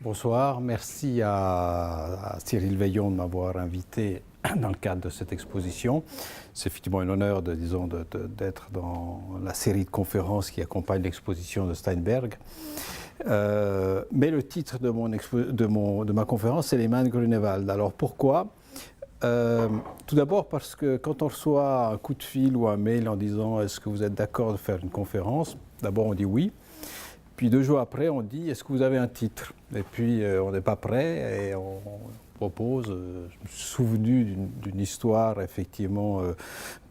Bonsoir, merci à Cyril Veillon de m'avoir invité dans le cadre de cette exposition. C'est effectivement un honneur d'être dans la série de conférences qui accompagne l'exposition de Steinberg. Mais le titre de ma conférence, c'est Les mains de Grunewald. Alors pourquoi ? Tout d'abord parce que quand on reçoit un coup de fil ou un mail en disant « Est-ce que vous êtes d'accord de faire une conférence ?», d'abord on dit oui. Puis 2 jours après, on dit « Est-ce que vous avez un titre ?» Et puis on n'est pas prêt et on propose. Je me suis souvenu d'une histoire, effectivement,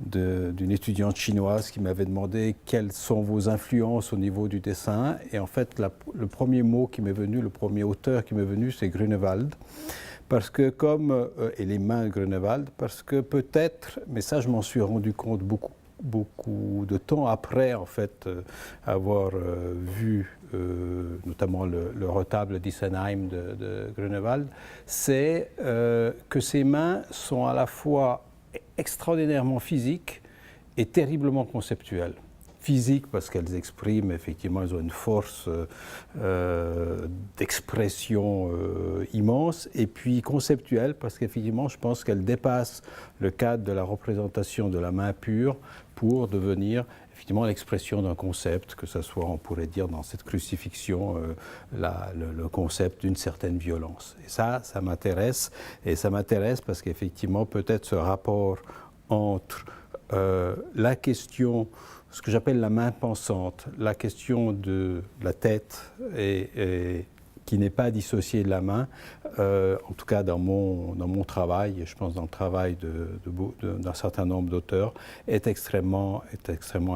d'une étudiante chinoise qui m'avait demandé quelles sont vos influences au niveau du dessin. Et en fait, le premier mot qui m'est venu, le premier auteur qui m'est venu, c'est Grunewald. Parce que et les mains de Grunewald, parce que peut-être, mais ça je m'en suis rendu compte beaucoup de temps après, en fait, avoir vu notamment le retable d'Issenheim de Grunewald, c'est que ces mains sont à la fois extraordinairement physiques et terriblement conceptuelles. Physiques parce qu'elles expriment, effectivement, elles ont une force d'expression immense, et puis conceptuelles parce qu'effectivement, je pense qu'elles dépassent le cadre de la représentation de la main pure pour devenir effectivement l'expression d'un concept, que ce soit, on pourrait dire, dans cette crucifixion, le concept d'une certaine violence. Et ça m'intéresse, et ça m'intéresse parce qu'effectivement, peut-être ce rapport entre la question, ce que j'appelle la main pensante, la question de la tête et qui n'est pas dissociée de la main, en tout cas dans mon travail, et je pense dans le travail d'un certain nombre d'auteurs, est extrêmement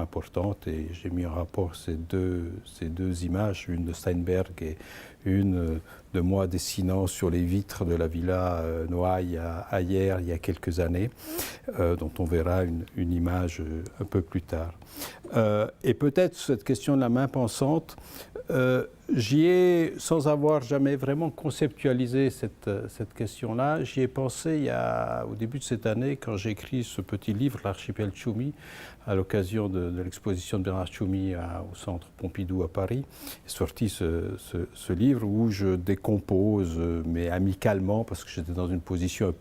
importante. Et j'ai mis en rapport ces deux images, une de Steinberg et une de moi dessinant sur les vitres de la Villa Noailles à Hyères il y a quelques années, dont on verra une image un peu plus tard. Et peut-être cette question de la main pensante, j'y ai, sans avoir jamais vraiment conceptualisé cette question-là, j'y ai pensé au début de cette année, quand j'ai écrit ce petit livre, L'archipel Tchoumi, à l'occasion de l'exposition de Bernard Tchoumi au Centre Pompidou à Paris. Est sorti ce livre où je décompose, mais amicalement, parce que j'étais dans une position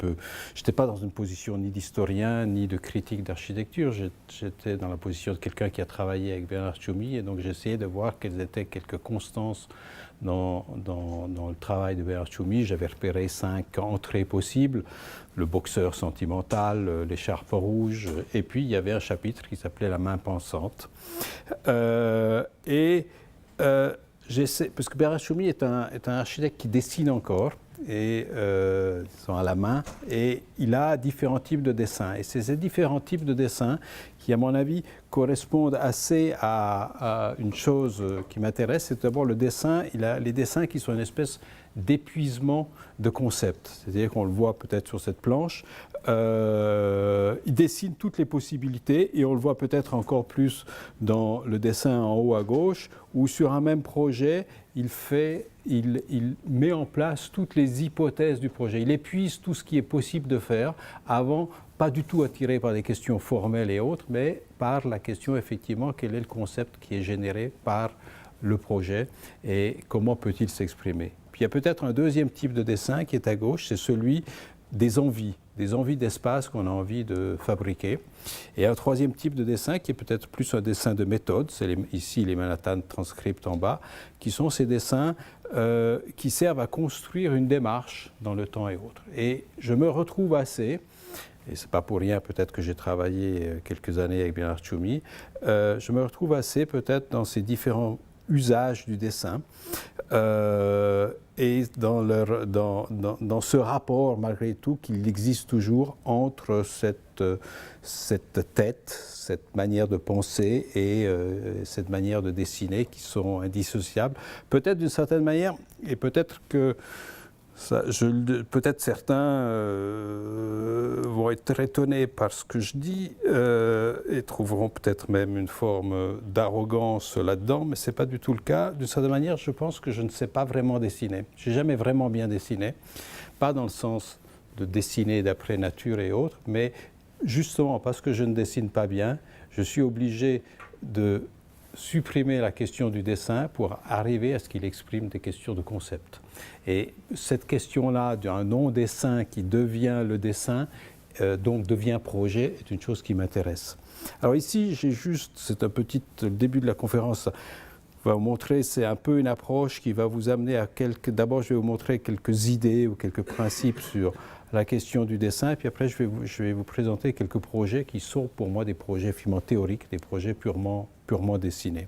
j'étais pas dans une position ni d'historien, ni de critique d'architecture, j'étais dans la position de quelqu'un qui a travaillé avec Bernard Tchoumi, et donc j'essayais de voir quelles étaient quelques constances dans le travail de Bernard Tchoumi. J'avais repéré 5 entrées possibles: le boxeur sentimental, l'écharpe rouge, et puis il y avait un chapitre qui s'appelait La main pensante. Parce que Bernard Tchoumi est un architecte qui dessine encore, et à la main, et il a différents types de dessins. Et c'est ces différents types de dessins qui, à mon avis, correspondent assez à une chose qui m'intéresse. C'est d'abord le dessin. Il a les dessins qui sont une espèce d'épuisement de concept. C'est-à-dire qu'on le voit peut-être sur cette planche. Il dessine toutes les possibilités, et on le voit peut-être encore plus dans le dessin en haut à gauche, où sur un même projet, il met en place toutes les hypothèses du projet. Il épuise tout ce qui est possible de faire avant, pas du tout attiré par des questions formelles et autres, mais par la question, effectivement, quel est le concept qui est généré par le projet et comment peut-il s'exprimer. Puis il y a peut-être un deuxième type de dessin qui est à gauche, c'est celui des envies d'espace qu'on a envie de fabriquer. Et un troisième type de dessin qui est peut-être plus un dessin de méthode, c'est ici les Manhattan Transcript en bas, qui sont ces dessins qui servent à construire une démarche dans le temps et autres. Et je me retrouve assez, et ce n'est pas pour rien peut-être que j'ai travaillé quelques années avec Bernard Tchoumi, je me retrouve assez peut-être dans ces différents usages du dessin, et dans ce rapport, malgré tout, qu'il existe toujours entre cette tête, cette manière de penser et cette manière de dessiner, qui sont indissociables. Peut-être d'une certaine manière, et peut-être que peut-être certains vont être étonnés par ce que je dis et trouveront peut-être même une forme d'arrogance là-dedans, mais ce n'est pas du tout le cas. D'une certaine manière, je pense que je ne sais pas vraiment dessiner. Je n'ai jamais vraiment bien dessiné, pas dans le sens de dessiner d'après nature et autres, mais justement parce que je ne dessine pas bien, je suis obligé de supprimer la question du dessin pour arriver à ce qu'il exprime des questions de concept. Et cette question-là d'un non-dessin qui devient le dessin, donc devient projet, est une chose qui m'intéresse. Alors ici, j'ai juste, c'est un petit début de la conférence, va vous montrer, c'est un peu une approche qui va vous amener à d'abord je vais vous montrer quelques idées ou quelques principes sur la question du dessin, et puis après je vais vous présenter quelques projets qui sont pour moi des projets finalement théoriques, des projets purement dessinés.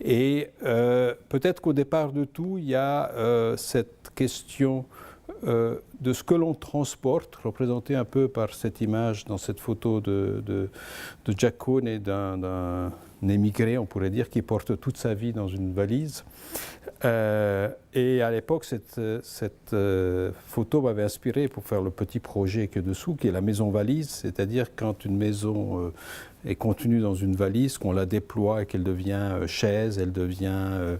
Et peut-être qu'au départ de tout, il y a cette question de ce que l'on transporte, représentée un peu par cette image dans cette photo de Jack Cohn et d'un émigré, on pourrait dire, qui porte toute sa vie dans une valise. Et à l'époque, cette photo m'avait inspiré pour faire le petit projet qui est dessous, qui est la maison valise, c'est-à-dire quand une maison est contenue dans une valise, qu'on la déploie et qu'elle devient chaise, elle devient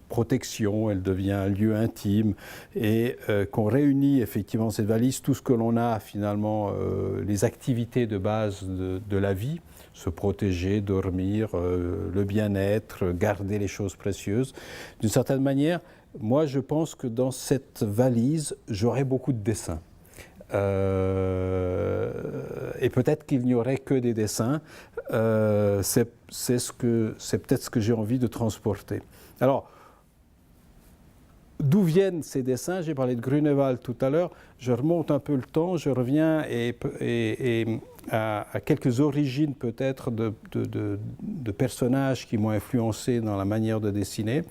protection, elle devient un lieu intime, et qu'on réunit effectivement cette valise, tout ce que l'on a finalement, les activités de base de la vie, se protéger, dormir, le bien-être, garder les choses précieuses. D'une certaine manière, moi je pense que dans cette valise, j'aurais beaucoup de dessins. Et peut-être qu'il n'y aurait que des dessins. C'est peut-être ce que j'ai envie de transporter. Alors, d'où viennent ces dessins? J'ai parlé de Grunewald tout à l'heure. Je remonte un peu le temps, je reviens à quelques origines peut-être de personnages qui m'ont influencé dans la manière de dessiner.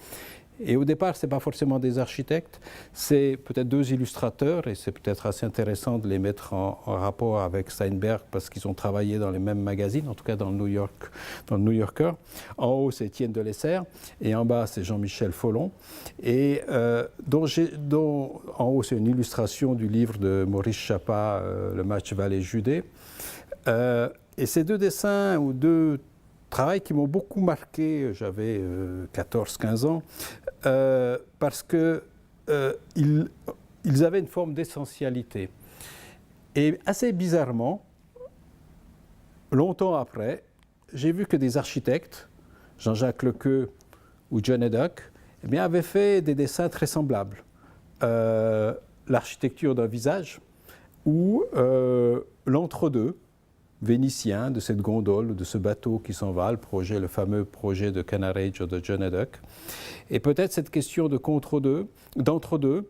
Et au départ, ce n'est pas forcément des architectes, c'est peut-être deux illustrateurs, et c'est peut-être assez intéressant de les mettre en rapport avec Steinberg parce qu'ils ont travaillé dans les mêmes magazines, en tout cas dans le New Yorker. En haut, c'est Étienne Delessert, et en bas, c'est Jean-Michel Follon. Et dont en haut, c'est une illustration du livre de Maurice Chapa, Le match Vallée-Judée. Et ces deux dessins, ou deux travail qui m'ont beaucoup marqué, j'avais 14-15 ans, parce qu'ils avaient une forme d'essentialité. Et assez bizarrement, longtemps après, j'ai vu que des architectes, Jean-Jacques Lequeux ou John Haddock, eh bien, avaient fait des dessins très semblables. L'architecture d'un visage ou l'entre-deux, vénitien, de cette gondole, de ce bateau qui s'en va, le fameux projet de Canarage de John Haddock. Et peut-être cette question d'entre-deux,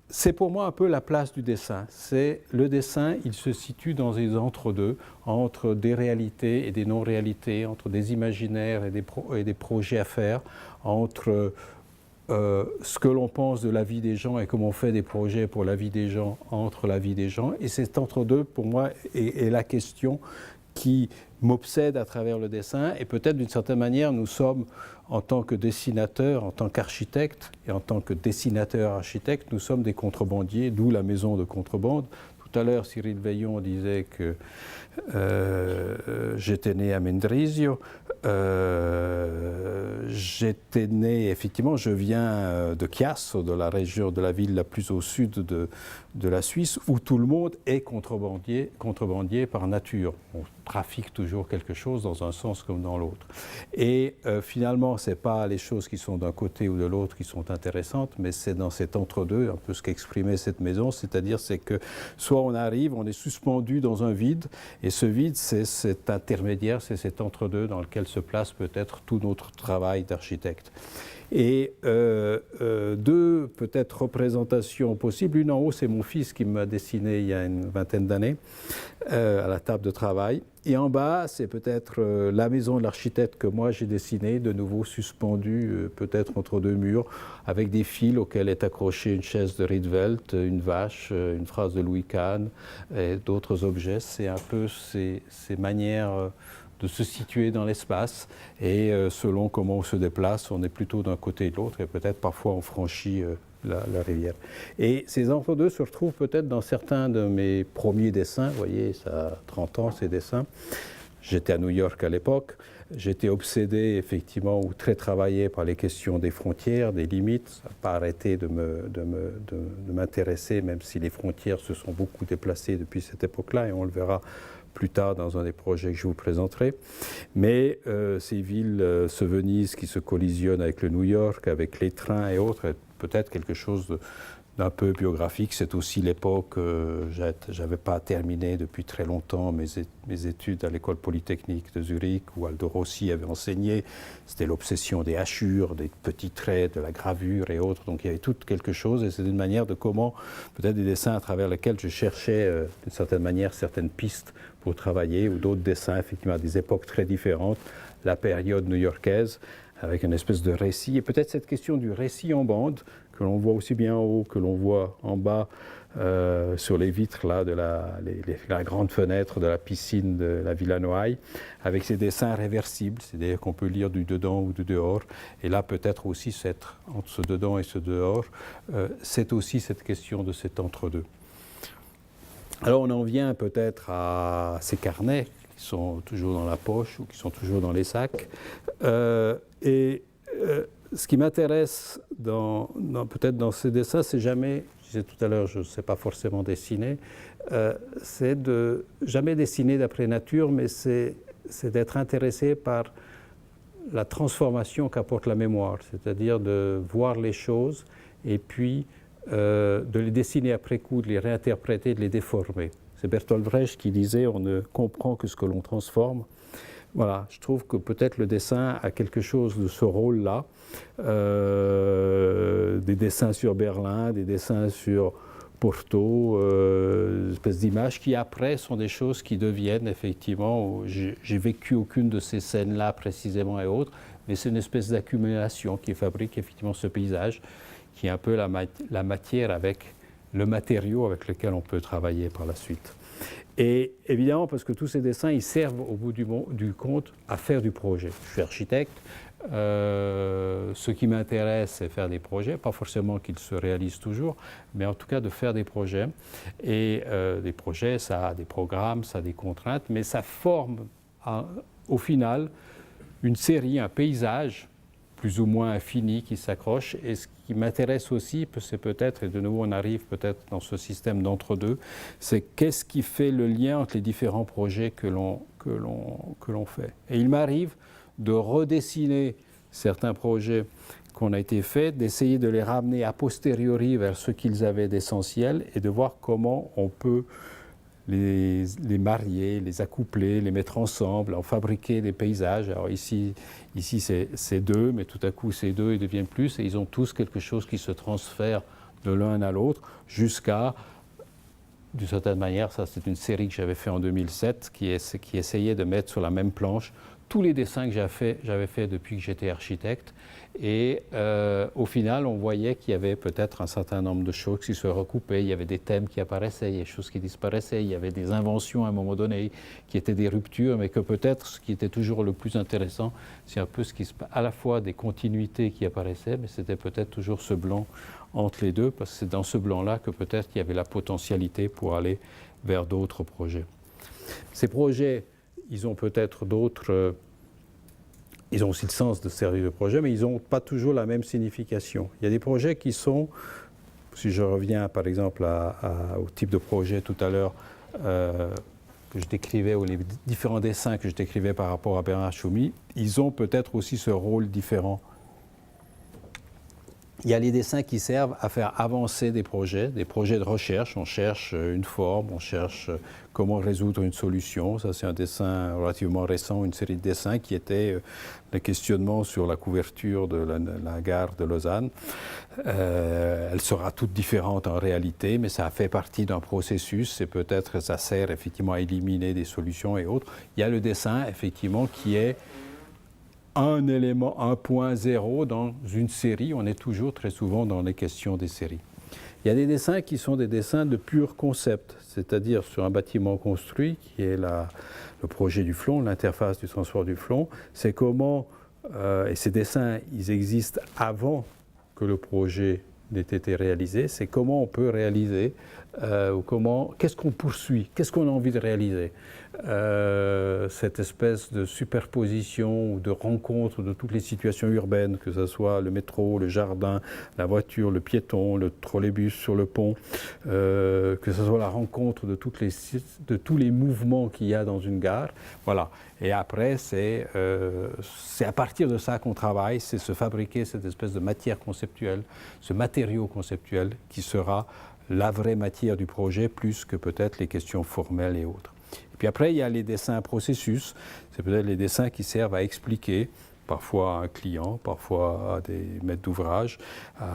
c'est pour moi un peu la place du dessin. C'est le dessin, il se situe dans des entre-deux, entre des réalités et des non-réalités, entre des imaginaires et des projets à faire, entre ce que l'on pense de la vie des gens et comment on fait des projets pour la vie des gens, entre la vie des gens. Et cet entre-deux, pour moi, est la question qui m'obsède à travers le dessin. Et peut-être d'une certaine manière, nous sommes, en tant que dessinateurs, en tant qu'architectes et en tant que dessinateurs-architectes, nous sommes des contrebandiers, d'où la maison de contrebande. Tout à l'heure, Cyril Veillon disait que j'étais né à Mendrisio. J'étais né, effectivement, je viens de Chiasso, de la région, de la ville la plus au sud de la Suisse, où tout le monde est contrebandier par nature. On trafique toujours quelque chose dans un sens comme dans l'autre. Et finalement, ce n'est pas les choses qui sont d'un côté ou de l'autre qui sont intéressantes, mais c'est dans cet entre-deux, un peu ce qu'exprimait cette maison, c'est-à-dire c'est que soit on arrive, on est suspendu dans un vide, et ce vide, c'est cet intermédiaire, c'est cet entre-deux dans lequel se place peut-être tout notre travail d'architecte. Et deux peut-être représentations possibles. Une en haut, c'est mon fils qui m'a dessiné il y a une vingtaine d'années à la table de travail. Et en bas, c'est peut-être la maison de l'architecte que moi j'ai dessinée, de nouveau suspendue peut-être entre deux murs, avec des fils auxquels est accrochée une chaise de Rietveld, une vache, une phrase de Louis Kahn et d'autres objets. C'est un peu ces manières de se situer dans l'espace, et selon comment on se déplace, on est plutôt d'un côté et de l'autre, et peut-être parfois on franchit la rivière. Et ces entre-deux se retrouvent peut-être dans certains de mes premiers dessins. Vous voyez, ça a 30 ans ces dessins. J'étais à New York à l'époque. J'étais obsédé, effectivement, ou très travaillé par les questions des frontières, des limites. Ça n'a pas arrêté de m'intéresser, même si les frontières se sont beaucoup déplacées depuis cette époque-là, et on le verra plus tard dans un des projets que je vous présenterai. Mais ces villes se Venise qui se collisionnent avec le New York, avec les trains et autres, est peut-être quelque chose d'un peu biographique. C'est aussi l'époque, je n'avais pas terminé depuis très longtemps mes études à l'école polytechnique de Zurich, où Aldo Rossi avait enseigné. C'était l'obsession des hachures, des petits traits, de la gravure et autres. Donc il y avait tout quelque chose, et c'est une manière de comment, peut-être des dessins à travers lesquels je cherchais d'une certaine manière certaines pistes pour travailler, ou d'autres dessins effectivement à des époques très différentes, la période new-yorkaise, avec une espèce de récit, et peut-être cette question du récit en bande, que l'on voit aussi bien en haut que l'on voit en bas sur les vitres là, de la grande fenêtre de la piscine de la Villa Noailles, avec ces dessins réversibles, c'est-à-dire qu'on peut lire du dedans ou du dehors. Et là, peut-être aussi, entre ce dedans et ce dehors, c'est aussi cette question de cet entre-deux. Alors, on en vient peut-être à ces carnets qui sont toujours dans la poche ou qui sont toujours dans les sacs. Ce qui m'intéresse peut-être dans ces dessins, c'est jamais, je disais tout à l'heure, je ne sais pas forcément dessiner, c'est de jamais dessiner d'après nature, mais c'est d'être intéressé par la transformation qu'apporte la mémoire, c'est-à-dire de voir les choses et puis de les dessiner après coup, de les réinterpréter, de les déformer. C'est Bertolt Brecht qui disait « on ne comprend que ce que l'on transforme ». Voilà, je trouve que peut-être le dessin a quelque chose de ce rôle-là. Des dessins sur Berlin, des dessins sur Porto, une espèce d'images qui après sont des choses qui deviennent effectivement, j'ai vécu aucune de ces scènes-là précisément et autres, mais c'est une espèce d'accumulation qui fabrique effectivement ce paysage, qui est un peu la matière avec le matériau avec lequel on peut travailler par la suite. Et évidemment, parce que tous ces dessins, ils servent au bout du compte à faire du projet. Je suis architecte, ce qui m'intéresse, c'est faire des projets, pas forcément qu'ils se réalisent toujours, mais en tout cas de faire des projets. Et des projets, ça a des programmes, ça a des contraintes, mais ça forme au final une série, un paysage plus ou moins infini qui s'accroche. Et ce qui m'intéresse aussi, c'est peut-être, et de nouveau on arrive peut-être dans ce système d'entre-deux, c'est qu'est-ce qui fait le lien entre les différents projets que l'on fait. Et il m'arrive de redessiner certains projets qu'on a été faits, d'essayer de les ramener a posteriori vers ce qu'ils avaient d'essentiel et de voir comment on peut les marier, les accoupler, les mettre ensemble, en fabriquer des paysages. Alors ici c'est deux, mais tout à coup ces deux, ils deviennent plus, et ils ont tous quelque chose qui se transfère de l'un à l'autre, jusqu'à, d'une certaine manière, ça c'est une série que j'avais fait en 2007, qui essayait de mettre sur la même planche tous les dessins que j'avais fait depuis que j'étais architecte. Et au final, on voyait qu'il y avait peut-être un certain nombre de choses qui se recoupaient. Il y avait des thèmes qui apparaissaient, il y avait des choses qui disparaissaient, il y avait des inventions à un moment donné qui étaient des ruptures, mais que peut-être ce qui était toujours le plus intéressant, c'est un peu à la fois des continuités qui apparaissaient, mais c'était peut-être toujours ce blanc entre les deux, parce que c'est dans ce blanc-là que peut-être il y avait la potentialité pour aller vers d'autres projets. Ces projets, ils ont peut-être d'autres... Ils ont aussi le sens de servir de projet, mais ils n'ont pas toujours la même signification. Il y a des projets qui sont, si je reviens par exemple au type de projet tout à l'heure que je décrivais, ou les différents dessins que je décrivais par rapport à Bernard Tchoumi, ils ont peut-être aussi ce rôle différent. Il y a les dessins qui servent à faire avancer des projets de recherche. On cherche une forme, on cherche comment résoudre une solution. Ça, c'est un dessin relativement récent, une série de dessins qui était le questionnement sur la couverture de la gare de Lausanne. Elle sera toute différente en réalité, mais ça fait partie d'un processus et peut-être ça sert effectivement à éliminer des solutions et autres. Il y a le dessin, effectivement, qui est un élément 1.0 dans une série. On est toujours très souvent dans les questions des séries. Il y a des dessins qui sont des dessins de pur concept, c'est-à-dire sur un bâtiment construit, qui est le projet du Flon, l'interface du transport du Flon. C'est comment, et ces dessins, ils existent avant que le projet n'ait été réalisé, c'est comment on peut réaliser, qu'est-ce qu'on poursuit, qu'est-ce qu'on a envie de réaliser. cette espèce de superposition ou de rencontre de toutes les situations urbaines, que ce soit le métro, le jardin, la voiture, le piéton, le trolleybus sur le pont, que ce soit la rencontre de tous les mouvements qu'il y a dans une gare. Voilà. Et après, c'est à partir de ça qu'on travaille, c'est se fabriquer cette espèce de matière conceptuelle, ce matériau conceptuel qui sera la vraie matière du projet, plus que peut-être les questions formelles et autres. Et puis après, il y a les dessins à processus. C'est peut-être les dessins qui servent à expliquer, parfois à un client, parfois à des maîtres d'ouvrage,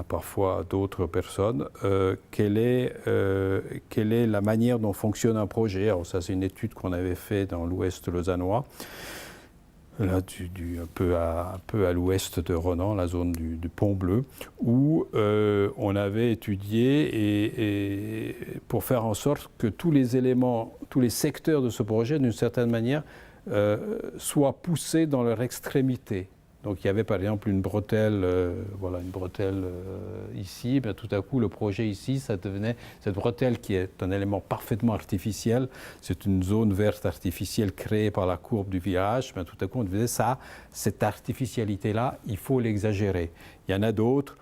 parfois à d'autres personnes, quelle est la manière dont fonctionne un projet. Alors ça, c'est une étude qu'on avait faite dans l'ouest lausannois, là, un peu à l'ouest de Renan, la zone du Pont Bleu, où on avait étudié et pour faire en sorte que tous les éléments, tous les secteurs de ce projet, d'une certaine manière, soient poussés dans leur extrémité. Donc il y avait par exemple une bretelle, voilà, une bretelle ici, ben, tout à coup le projet ici, ça devenait cette bretelle qui est un élément parfaitement artificiel, c'est une zone verte artificielle créée par la courbe du virage, ben, tout à coup on disait ça, cette artificialité-là, il faut l'exagérer. Il y en a d'autres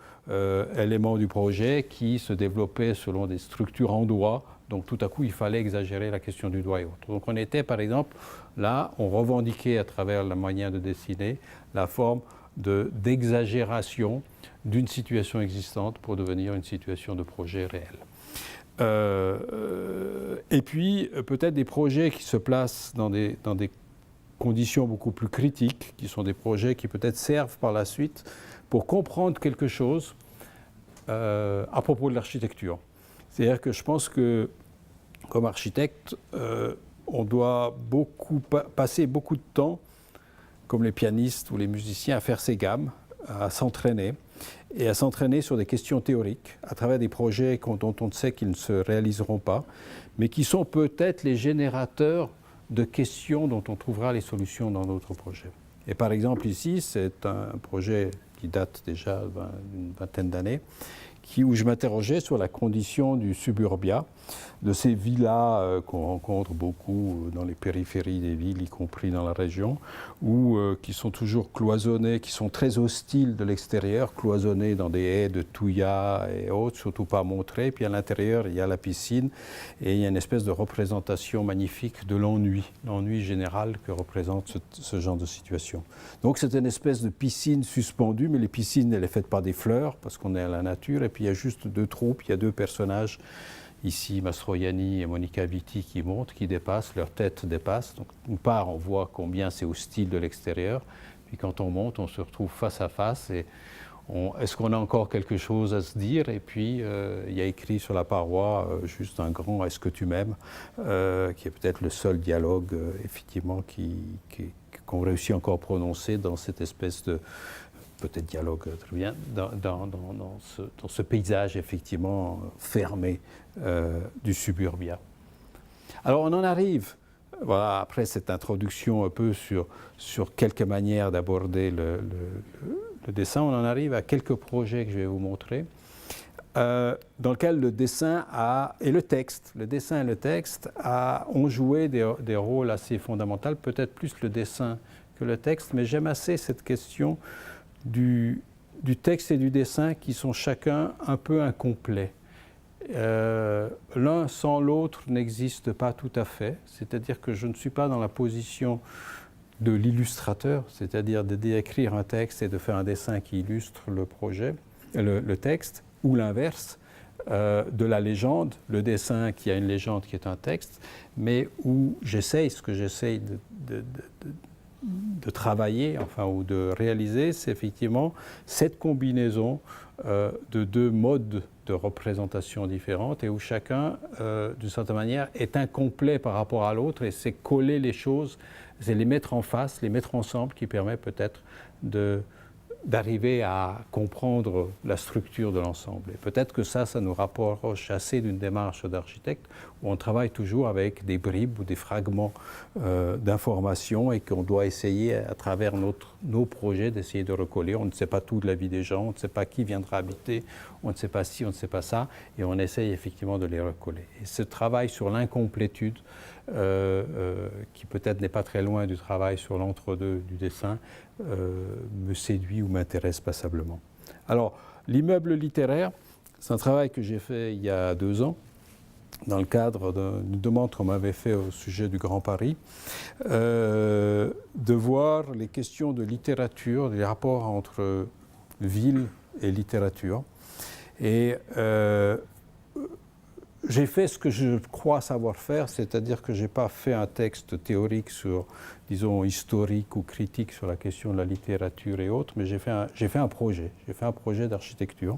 éléments du projet qui se développaient selon des structures en doigt. Donc tout à coup, il fallait exagérer la question du doigt et autres. Donc on était, par exemple, là, on revendiquait à travers la manière de dessiner la forme d'exagération d'une situation existante pour devenir une situation de projet réel. Et puis, peut-être des projets qui se placent dans des conditions beaucoup plus critiques, qui sont des projets qui peut-être servent par la suite pour comprendre quelque chose à propos de l'architecture. C'est-à-dire que je pense que, comme architecte, on doit passer beaucoup de temps, comme les pianistes ou les musiciens, à faire ses gammes, à s'entraîner, et à s'entraîner sur des questions théoriques, à travers des projets dont on sait qu'ils ne se réaliseront pas, mais qui sont peut-être les générateurs de questions dont on trouvera les solutions dans d'autres projets. Et par exemple, ici, c'est un projet qui date déjà d'une vingtaine d'années, où je m'interrogeais sur la condition du suburbia, de ces villas qu'on rencontre beaucoup dans les périphéries des villes, y compris dans la région, qui sont toujours cloisonnées, qui sont très hostiles de l'extérieur, cloisonnées dans des haies de thuya et autres, surtout pas montrées. Puis à l'intérieur, il y a la piscine et il y a une espèce de représentation magnifique de l'ennui général que représente ce genre de situation. Donc c'est une espèce de piscine suspendue, mais les piscines, elle est faite par des fleurs, parce qu'on est à la nature, et puis il y a juste deux troupes, il y a deux personnages, ici Mastroianni et Monica Vitti, qui montent, qui dépassent, leur tête dépasse. Donc d'une part, on voit combien c'est hostile de l'extérieur, puis quand on monte, on se retrouve face à face, et est-ce qu'on a encore quelque chose à se dire? Et puis il y a écrit sur la paroi juste un grand « Est-ce que tu m'aimes ?» qui est peut-être le seul dialogue, effectivement, qu'on réussit encore à prononcer dans cette espèce de peut-être dialogue très bien, dans ce paysage effectivement fermé du suburbia. Alors on en arrive, voilà, après cette introduction un peu sur quelques manières d'aborder le dessin, on en arrive à quelques projets que je vais vous montrer, dans lesquels le dessin et le dessin et le texte ont joué des rôles assez fondamentaux, peut-être plus le dessin que le texte, mais j'aime assez cette question du texte et du dessin qui sont chacun un peu incomplets. L'un sans l'autre n'existe pas tout à fait, c'est-à-dire que je ne suis pas dans la position de l'illustrateur, c'est-à-dire de d'écrire un texte et de faire un dessin qui illustre le projet, le texte, ou l'inverse, de la légende, le dessin qui a une légende qui est un texte, mais où ce que j'essaye de travailler, enfin, ou de réaliser, c'est effectivement cette combinaison de deux modes de représentation différentes et où chacun, d'une certaine manière, est incomplet par rapport à l'autre et c'est coller les choses, c'est les mettre en face, les mettre ensemble qui permet peut-être d'arriver à comprendre la structure de l'ensemble. Et peut-être que ça nous rapproche assez d'une démarche d'architecte où on travaille toujours avec des bribes ou des fragments d'informations et qu'on doit essayer, à travers nos projets, d'essayer de recoller. On ne sait pas tout de la vie des gens, on ne sait pas qui viendra habiter, on ne sait pas ci, on ne sait pas ça, et on essaye effectivement de les recoller. Et ce travail sur l'incomplétude qui peut-être n'est pas très loin du travail sur l'entre-deux du dessin, me séduit ou m'intéresse passablement. Alors, l'immeuble littéraire, c'est un travail que j'ai fait il y a 2 ans, dans le cadre d'une demande qu'on m'avait fait au sujet du Grand Paris, de voir les questions de littérature, les rapports entre ville et littérature. Et j'ai fait ce que je crois savoir faire, c'est-à-dire que je n'ai pas fait un texte théorique sur, disons, historique ou critique sur la question de la littérature et autres, mais j'ai fait un projet d'architecture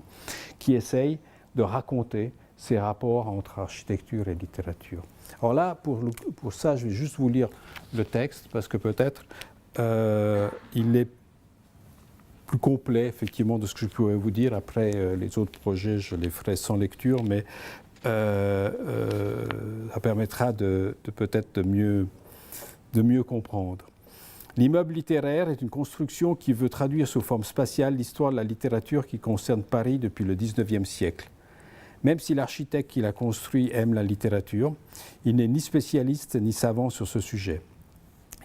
qui essaye de raconter ces rapports entre architecture et littérature. Alors là, pour ça, je vais juste vous lire le texte, parce que peut-être il est plus complet, effectivement, de ce que je pourrais vous dire. Après, les autres projets, je les ferai sans lecture, mais ça permettra peut-être de mieux comprendre. L'immeuble littéraire est une construction qui veut traduire sous forme spatiale l'histoire de la littérature qui concerne Paris depuis le XIXe siècle. Même si l'architecte qui l'a construit aime la littérature, il n'est ni spécialiste ni savant sur ce sujet.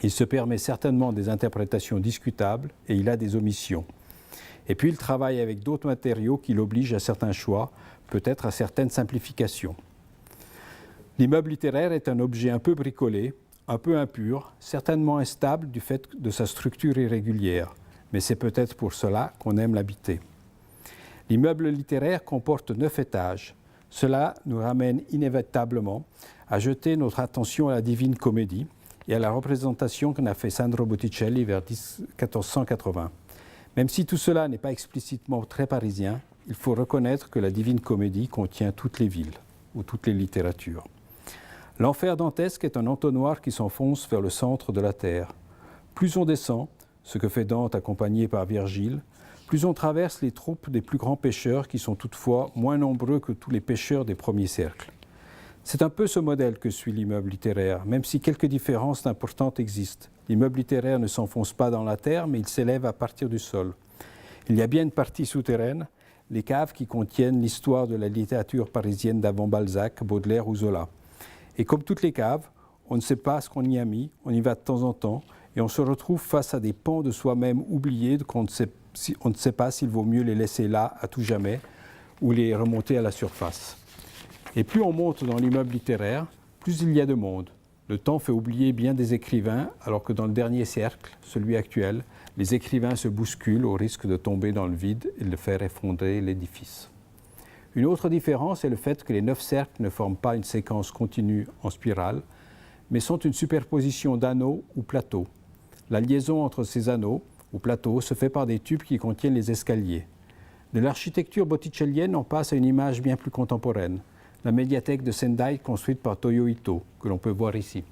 Il se permet certainement des interprétations discutables et il a des omissions. Et puis il travaille avec d'autres matériaux qui l'obligent à certains choix, peut-être à certaines simplifications. L'immeuble littéraire est un objet un peu bricolé, un peu impur, certainement instable du fait de sa structure irrégulière, mais c'est peut-être pour cela qu'on aime l'habiter. L'immeuble littéraire comporte 9 étages. Cela nous ramène inévitablement à jeter notre attention à la Divine Comédie et à la représentation qu'en a fait Sandro Botticelli vers 1480. Même si tout cela n'est pas explicitement très parisien, il faut reconnaître que la Divine Comédie contient toutes les villes ou toutes les littératures. L'enfer dantesque est un entonnoir qui s'enfonce vers le centre de la terre. Plus on descend, ce que fait Dante accompagné par Virgile, plus on traverse les troupes des plus grands pêcheurs qui sont toutefois moins nombreux que tous les pêcheurs des premiers cercles. C'est un peu ce modèle que suit l'immeuble littéraire, même si quelques différences importantes existent. L'immeuble littéraire ne s'enfonce pas dans la terre, mais il s'élève à partir du sol. Il y a bien une partie souterraine, les caves qui contiennent l'histoire de la littérature parisienne d'avant Balzac, Baudelaire ou Zola. Et comme toutes les caves, on ne sait pas ce qu'on y a mis, on y va de temps en temps, et on se retrouve face à des pans de soi-même oubliés qu'on ne sait pas s'il vaut mieux les laisser là à tout jamais ou les remonter à la surface. Et plus on monte dans l'immeuble littéraire, plus il y a de monde. Le temps fait oublier bien des écrivains, alors que dans le dernier cercle, celui actuel, les écrivains se bousculent au risque de tomber dans le vide et de faire effondrer l'édifice. Une autre différence est le fait que les 9 cercles ne forment pas une séquence continue en spirale, mais sont une superposition d'anneaux ou plateaux. La liaison entre ces anneaux ou plateaux se fait par des tubes qui contiennent les escaliers. De l'architecture botticellienne, on passe à une image bien plus contemporaine, la médiathèque de Sendai construite par Toyo Ito, que l'on peut voir ici.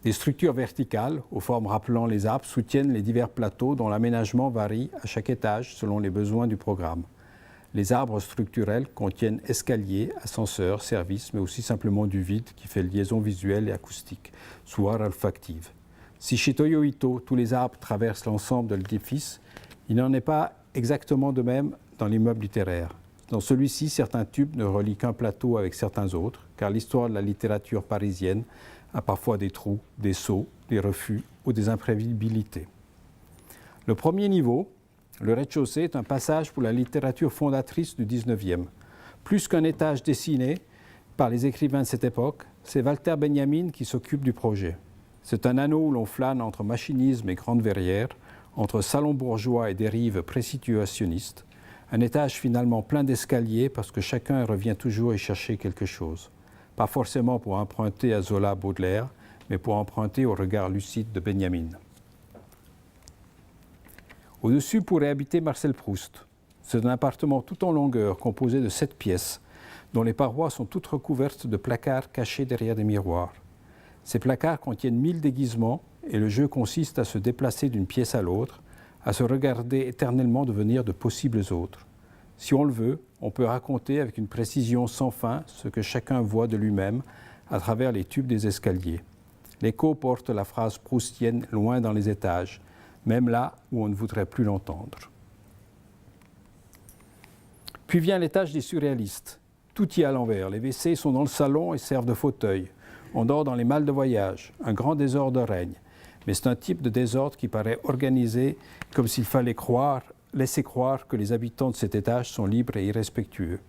Des structures verticales, aux formes rappelant les arbres, soutiennent les divers plateaux dont l'aménagement varie à chaque étage selon les besoins du programme. Les arbres structurels contiennent escaliers, ascenseurs, services, mais aussi simplement du vide qui fait liaison visuelle et acoustique, soit olfactive. Si chez Toyo Ito, tous les arbres traversent l'ensemble de l'édifice, il n'en est pas exactement de même dans l'immeuble littéraire. Dans celui-ci, certains tubes ne relient qu'un plateau avec certains autres, car l'histoire de la littérature parisienne a parfois des trous, des sauts, des refus ou des imprévisibilités. Le premier niveau, le rez-de-chaussée, est un passage pour la littérature fondatrice du XIXe. Plus qu'un étage dessiné par les écrivains de cette époque, c'est Walter Benjamin qui s'occupe du projet. C'est un anneau où l'on flâne entre machinisme et grande verrière, entre salon bourgeois et dérives pré-situationnistes, un étage finalement plein d'escaliers parce que chacun revient toujours y chercher quelque chose. Pas forcément pour emprunter à Zola, Baudelaire, mais pour emprunter au regard lucide de Benjamin. Au-dessus pourrait habiter Marcel Proust. C'est un appartement tout en longueur composé de 7 pièces, dont les parois sont toutes recouvertes de placards cachés derrière des miroirs. Ces placards contiennent 1000 déguisements et le jeu consiste à se déplacer d'une pièce à l'autre, à se regarder éternellement devenir de possibles autres. Si on le veut, on peut raconter avec une précision sans fin ce que chacun voit de lui-même à travers les tubes des escaliers. L'écho porte la phrase proustienne loin dans les étages, même là où on ne voudrait plus l'entendre. Puis vient l'étage des surréalistes. Tout y est à l'envers. Les WC sont dans le salon et servent de fauteuil. On dort dans les malles de voyage. Un grand désordre règne. Mais c'est un type de désordre qui paraît organisé comme s'il fallait laisser croire que les habitants de cet étage sont libres et irrespectueux.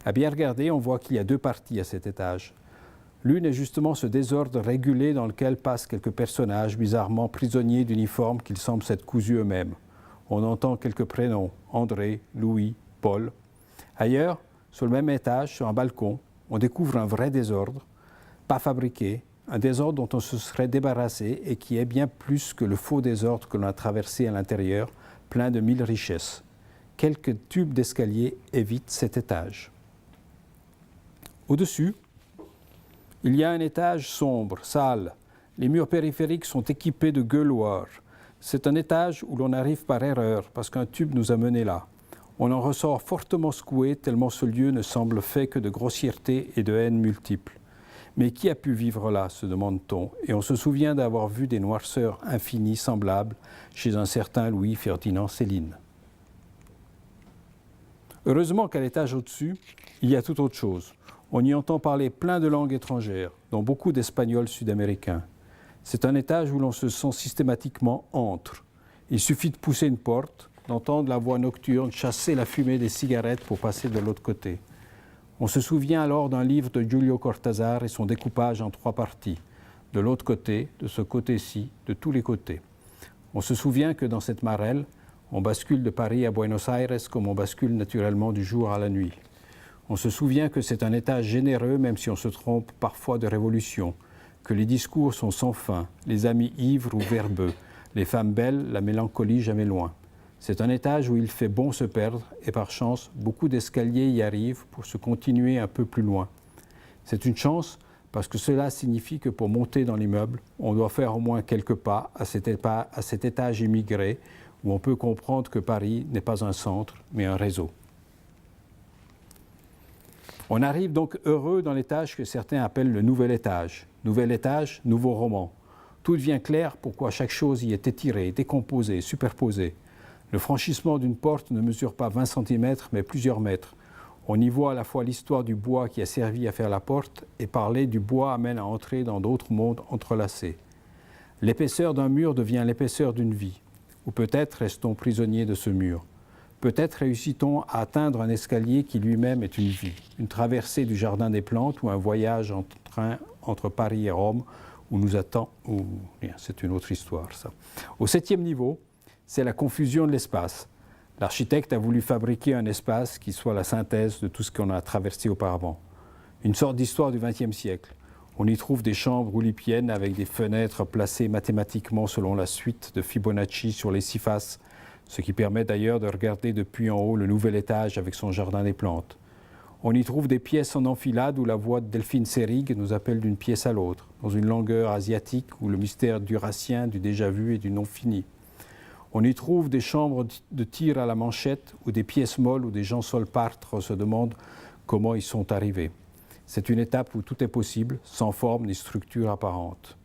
À bien regarder, on voit qu'il y a deux parties à cet étage. L'une est justement ce désordre régulé dans lequel passent quelques personnages bizarrement prisonniers d'uniformes qu'ils semblent s'être cousus eux-mêmes. On entend quelques prénoms, André, Louis, Paul. Ailleurs, sur le même étage, sur un balcon, on découvre un vrai désordre, pas fabriqué, un désordre dont on se serait débarrassé et qui est bien plus que le faux désordre que l'on a traversé à l'intérieur, plein de mille richesses. Quelques tubes d'escalier évitent cet étage. Au-dessus, il y a un étage sombre, sale. Les murs périphériques sont équipés de gueuloirs. C'est un étage où l'on arrive par erreur, parce qu'un tube nous a menés là. On en ressort fortement secoué, tellement ce lieu ne semble fait que de grossièreté et de haine multiples. Mais qui a pu vivre là, se demande-t-on, et on se souvient d'avoir vu des noirceurs infinies semblables chez un certain Louis-Ferdinand Céline. Heureusement qu'à l'étage au-dessus, il y a tout autre chose. On y entend parler plein de langues étrangères, dont beaucoup d'Espagnols sud-américains. C'est un étage où l'on se sent systématiquement entre. Il suffit de pousser une porte, d'entendre la voix nocturne chasser la fumée des cigarettes pour passer de l'autre côté. On se souvient alors d'un livre de Julio Cortázar et son découpage en 3 parties. De l'autre côté, de ce côté-ci, de tous les côtés. On se souvient que dans cette marelle, on bascule de Paris à Buenos Aires comme on bascule naturellement du jour à la nuit. On se souvient que c'est un étage généreux même si on se trompe parfois de révolution, que les discours sont sans fin, les amis ivres ou verbeux, les femmes belles, la mélancolie jamais loin. C'est un étage où il fait bon se perdre et par chance, beaucoup d'escaliers y arrivent pour se continuer un peu plus loin. C'est une chance parce que cela signifie que pour monter dans l'immeuble, on doit faire au moins quelques pas à cet étage immigré où on peut comprendre que Paris n'est pas un centre, mais un réseau. On arrive donc heureux dans l'étage que certains appellent le nouvel étage. Nouvel étage, nouveau roman. Tout devient clair pourquoi chaque chose y est étirée, décomposée, superposée. Le franchissement d'une porte ne mesure pas 20 cm, mais plusieurs mètres. On y voit à la fois l'histoire du bois qui a servi à faire la porte et parler du bois amène à entrer dans d'autres mondes entrelacés. L'épaisseur d'un mur devient l'épaisseur d'une vie. Ou peut-être restons prisonniers de ce mur. Peut-être réussit-on à atteindre un escalier qui lui-même est une vie, une traversée du jardin des plantes ou un voyage en train entre Paris et Rome où nous attend... C'est une autre histoire, ça. Au 7e niveau, c'est la confusion de l'espace. L'architecte a voulu fabriquer un espace qui soit la synthèse de tout ce qu'on a traversé auparavant. Une sorte d'histoire du XXe siècle. On y trouve des chambres oulipiennes avec des fenêtres placées mathématiquement selon la suite de Fibonacci sur les 6 faces, ce qui permet d'ailleurs de regarder depuis en haut le nouvel étage avec son jardin des plantes. On y trouve des pièces en enfilade où la voix de Delphine Seyrig nous appelle d'une pièce à l'autre, dans une longueur asiatique où le mystère durassien du déjà-vu et du non-fini. On y trouve des chambres de tir à la manchette ou des pièces molles où des gens solpartres se demandent comment ils sont arrivés. C'est une étape où tout est possible, sans forme ni structure apparente.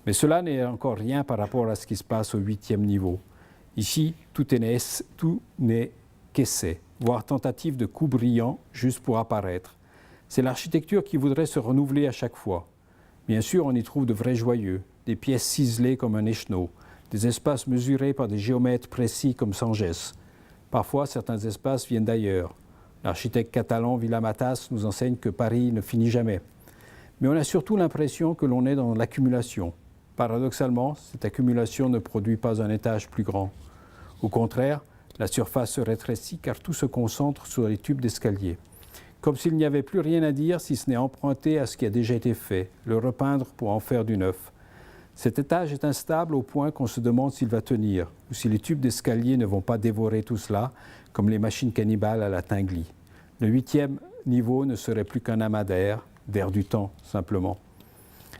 Mais cela n'est encore rien par rapport à ce qui se passe au 8e niveau. Ici, tout n'est qu'essai, voire tentative de coup brillant juste pour apparaître. C'est l'architecture qui voudrait se renouveler à chaque fois. Bien sûr, on y trouve de vrais joyeux, des pièces ciselées comme un écheneau, des espaces mesurés par des géomètres précis comme Sangès. Parfois, certains espaces viennent d'ailleurs. L'architecte catalan Villamatas nous enseigne que Paris ne finit jamais. Mais on a surtout l'impression que l'on est dans l'accumulation. Paradoxalement, cette accumulation ne produit pas un étage plus grand. Au contraire, la surface se rétrécit car tout se concentre sur les tubes d'escalier. Comme s'il n'y avait plus rien à dire si ce n'est emprunter à ce qui a déjà été fait, le repeindre pour en faire du neuf. Cet étage est instable au point qu'on se demande s'il va tenir, ou si les tubes d'escalier ne vont pas dévorer tout cela, comme les machines cannibales à la Tinguely. Le 8e niveau ne serait plus qu'un amas d'air du temps simplement.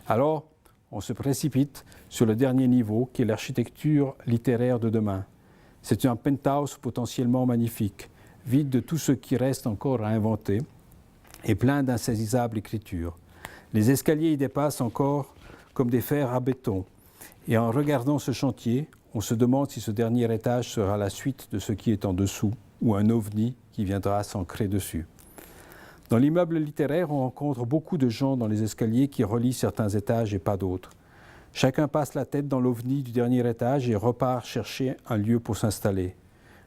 Alors, on se précipite sur le dernier niveau, qui est l'architecture littéraire de demain. C'est un penthouse potentiellement magnifique, vide de tout ce qui reste encore à inventer et plein d'insaisissables écritures. Les escaliers y dépassent encore comme des fers à béton. Et en regardant ce chantier, on se demande si ce dernier étage sera la suite de ce qui est en dessous ou un ovni qui viendra s'ancrer dessus. Dans l'immeuble littéraire, on rencontre beaucoup de gens dans les escaliers qui relient certains étages et pas d'autres. Chacun passe la tête dans l'ovni du dernier étage et repart chercher un lieu pour s'installer.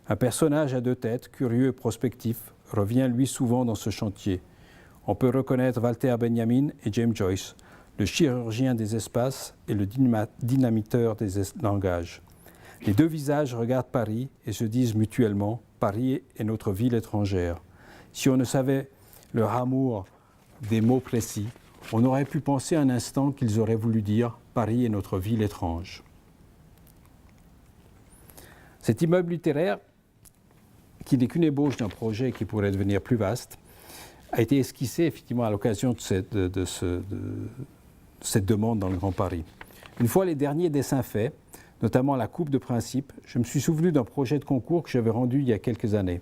Un personnage à deux têtes, curieux et prospectif, revient lui souvent dans ce chantier. On peut reconnaître Walter Benjamin et James Joyce, le chirurgien des espaces et le dynamiteur des langages. Les deux visages regardent Paris et se disent mutuellement « Paris est notre ville étrangère ». Si on ne savait leur amour des mots précis, on aurait pu penser un instant qu'ils auraient voulu dire « Paris est notre ville étrange ». Cet immeuble littéraire, qui n'est qu'une ébauche d'un projet qui pourrait devenir plus vaste, a été esquissé effectivement à l'occasion de cette demande dans le Grand Paris. Une fois les derniers dessins faits, notamment la coupe de principe, je me suis souvenu d'un projet de concours que j'avais rendu il y a quelques années.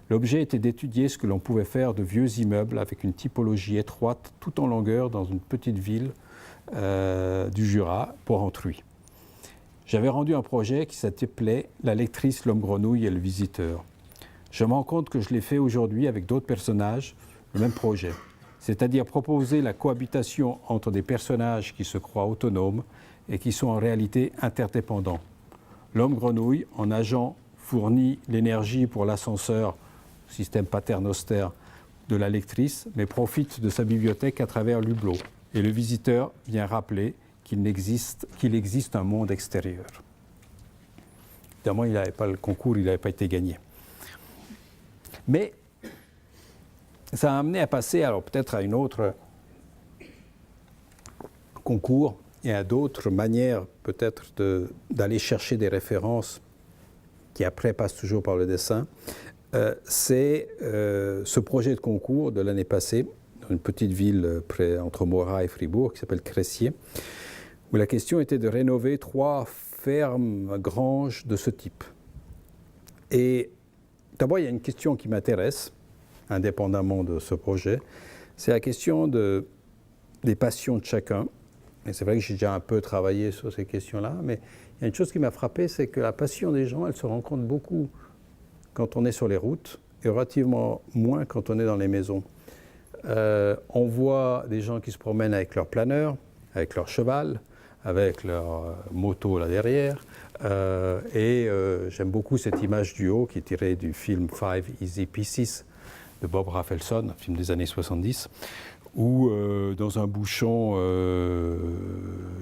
L'objet était d'étudier ce que l'on pouvait faire de vieux immeubles avec une typologie étroite tout en longueur dans une petite ville du Jura pour autrui. J'avais rendu un projet qui s'appelait « La lectrice, l'homme grenouille et le visiteur ». Je me rends compte que je l'ai fait aujourd'hui avec d'autres personnages, le même projet, c'est-à-dire proposer la cohabitation entre des personnages qui se croient autonomes et qui sont en réalité interdépendants. L'homme grenouille, en nageant, fournit l'énergie pour l'ascenseur, système paternostère de la lectrice, mais profite de sa bibliothèque à travers l'hublot. Et le visiteur vient rappeler qu'il existe un monde extérieur. Évidemment, le concours n'avait pas été gagné. Mais ça a amené à passer, alors peut-être à une autre concours et à d'autres manières peut-être d'aller chercher des références qui après passent toujours par le dessin. C'est ce projet de concours de l'année passée, dans une petite ville entre Morat et Fribourg, qui s'appelle Cressier, où la question était de rénover 3 fermes granges de ce type. Et d'abord, il y a une question qui m'intéresse, indépendamment de ce projet, c'est la question des passions de chacun. Et c'est vrai que j'ai déjà un peu travaillé sur ces questions-là, mais il y a une chose qui m'a frappé, c'est que la passion des gens, elle se rencontre beaucoup quand on est sur les routes et relativement moins quand on est dans les maisons. On voit des gens qui se promènent avec leur planeur, avec leur cheval, avec leur moto là derrière. J'aime beaucoup cette image du haut qui est tirée du film Five Easy Pieces de Bob Rafelson, un film des années 70, où dans un bouchon,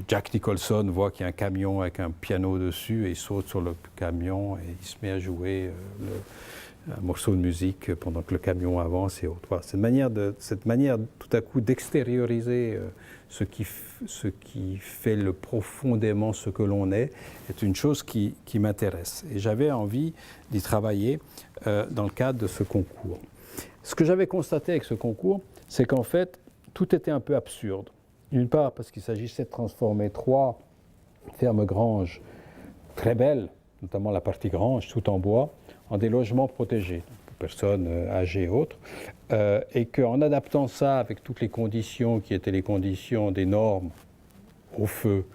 Jack Nicholson voit qu'il y a un camion avec un piano dessus et il saute sur le camion et il se met à jouer un morceau de musique pendant que le camion avance et autres. Voilà, cette manière tout à coup d'extérioriser ce qui fait profondément ce que l'on est une chose qui m'intéresse. Et j'avais envie d'y travailler dans le cadre de ce concours. Ce que j'avais constaté avec ce concours, c'est qu'en fait, tout était un peu absurde. D'une part, parce qu'il s'agissait de transformer 3 fermes-granges très belles, notamment la partie grange, tout en bois, en des logements protégés, pour personnes âgées et autres, et qu'en adaptant ça avec toutes les conditions qui étaient les conditions des normes au feu,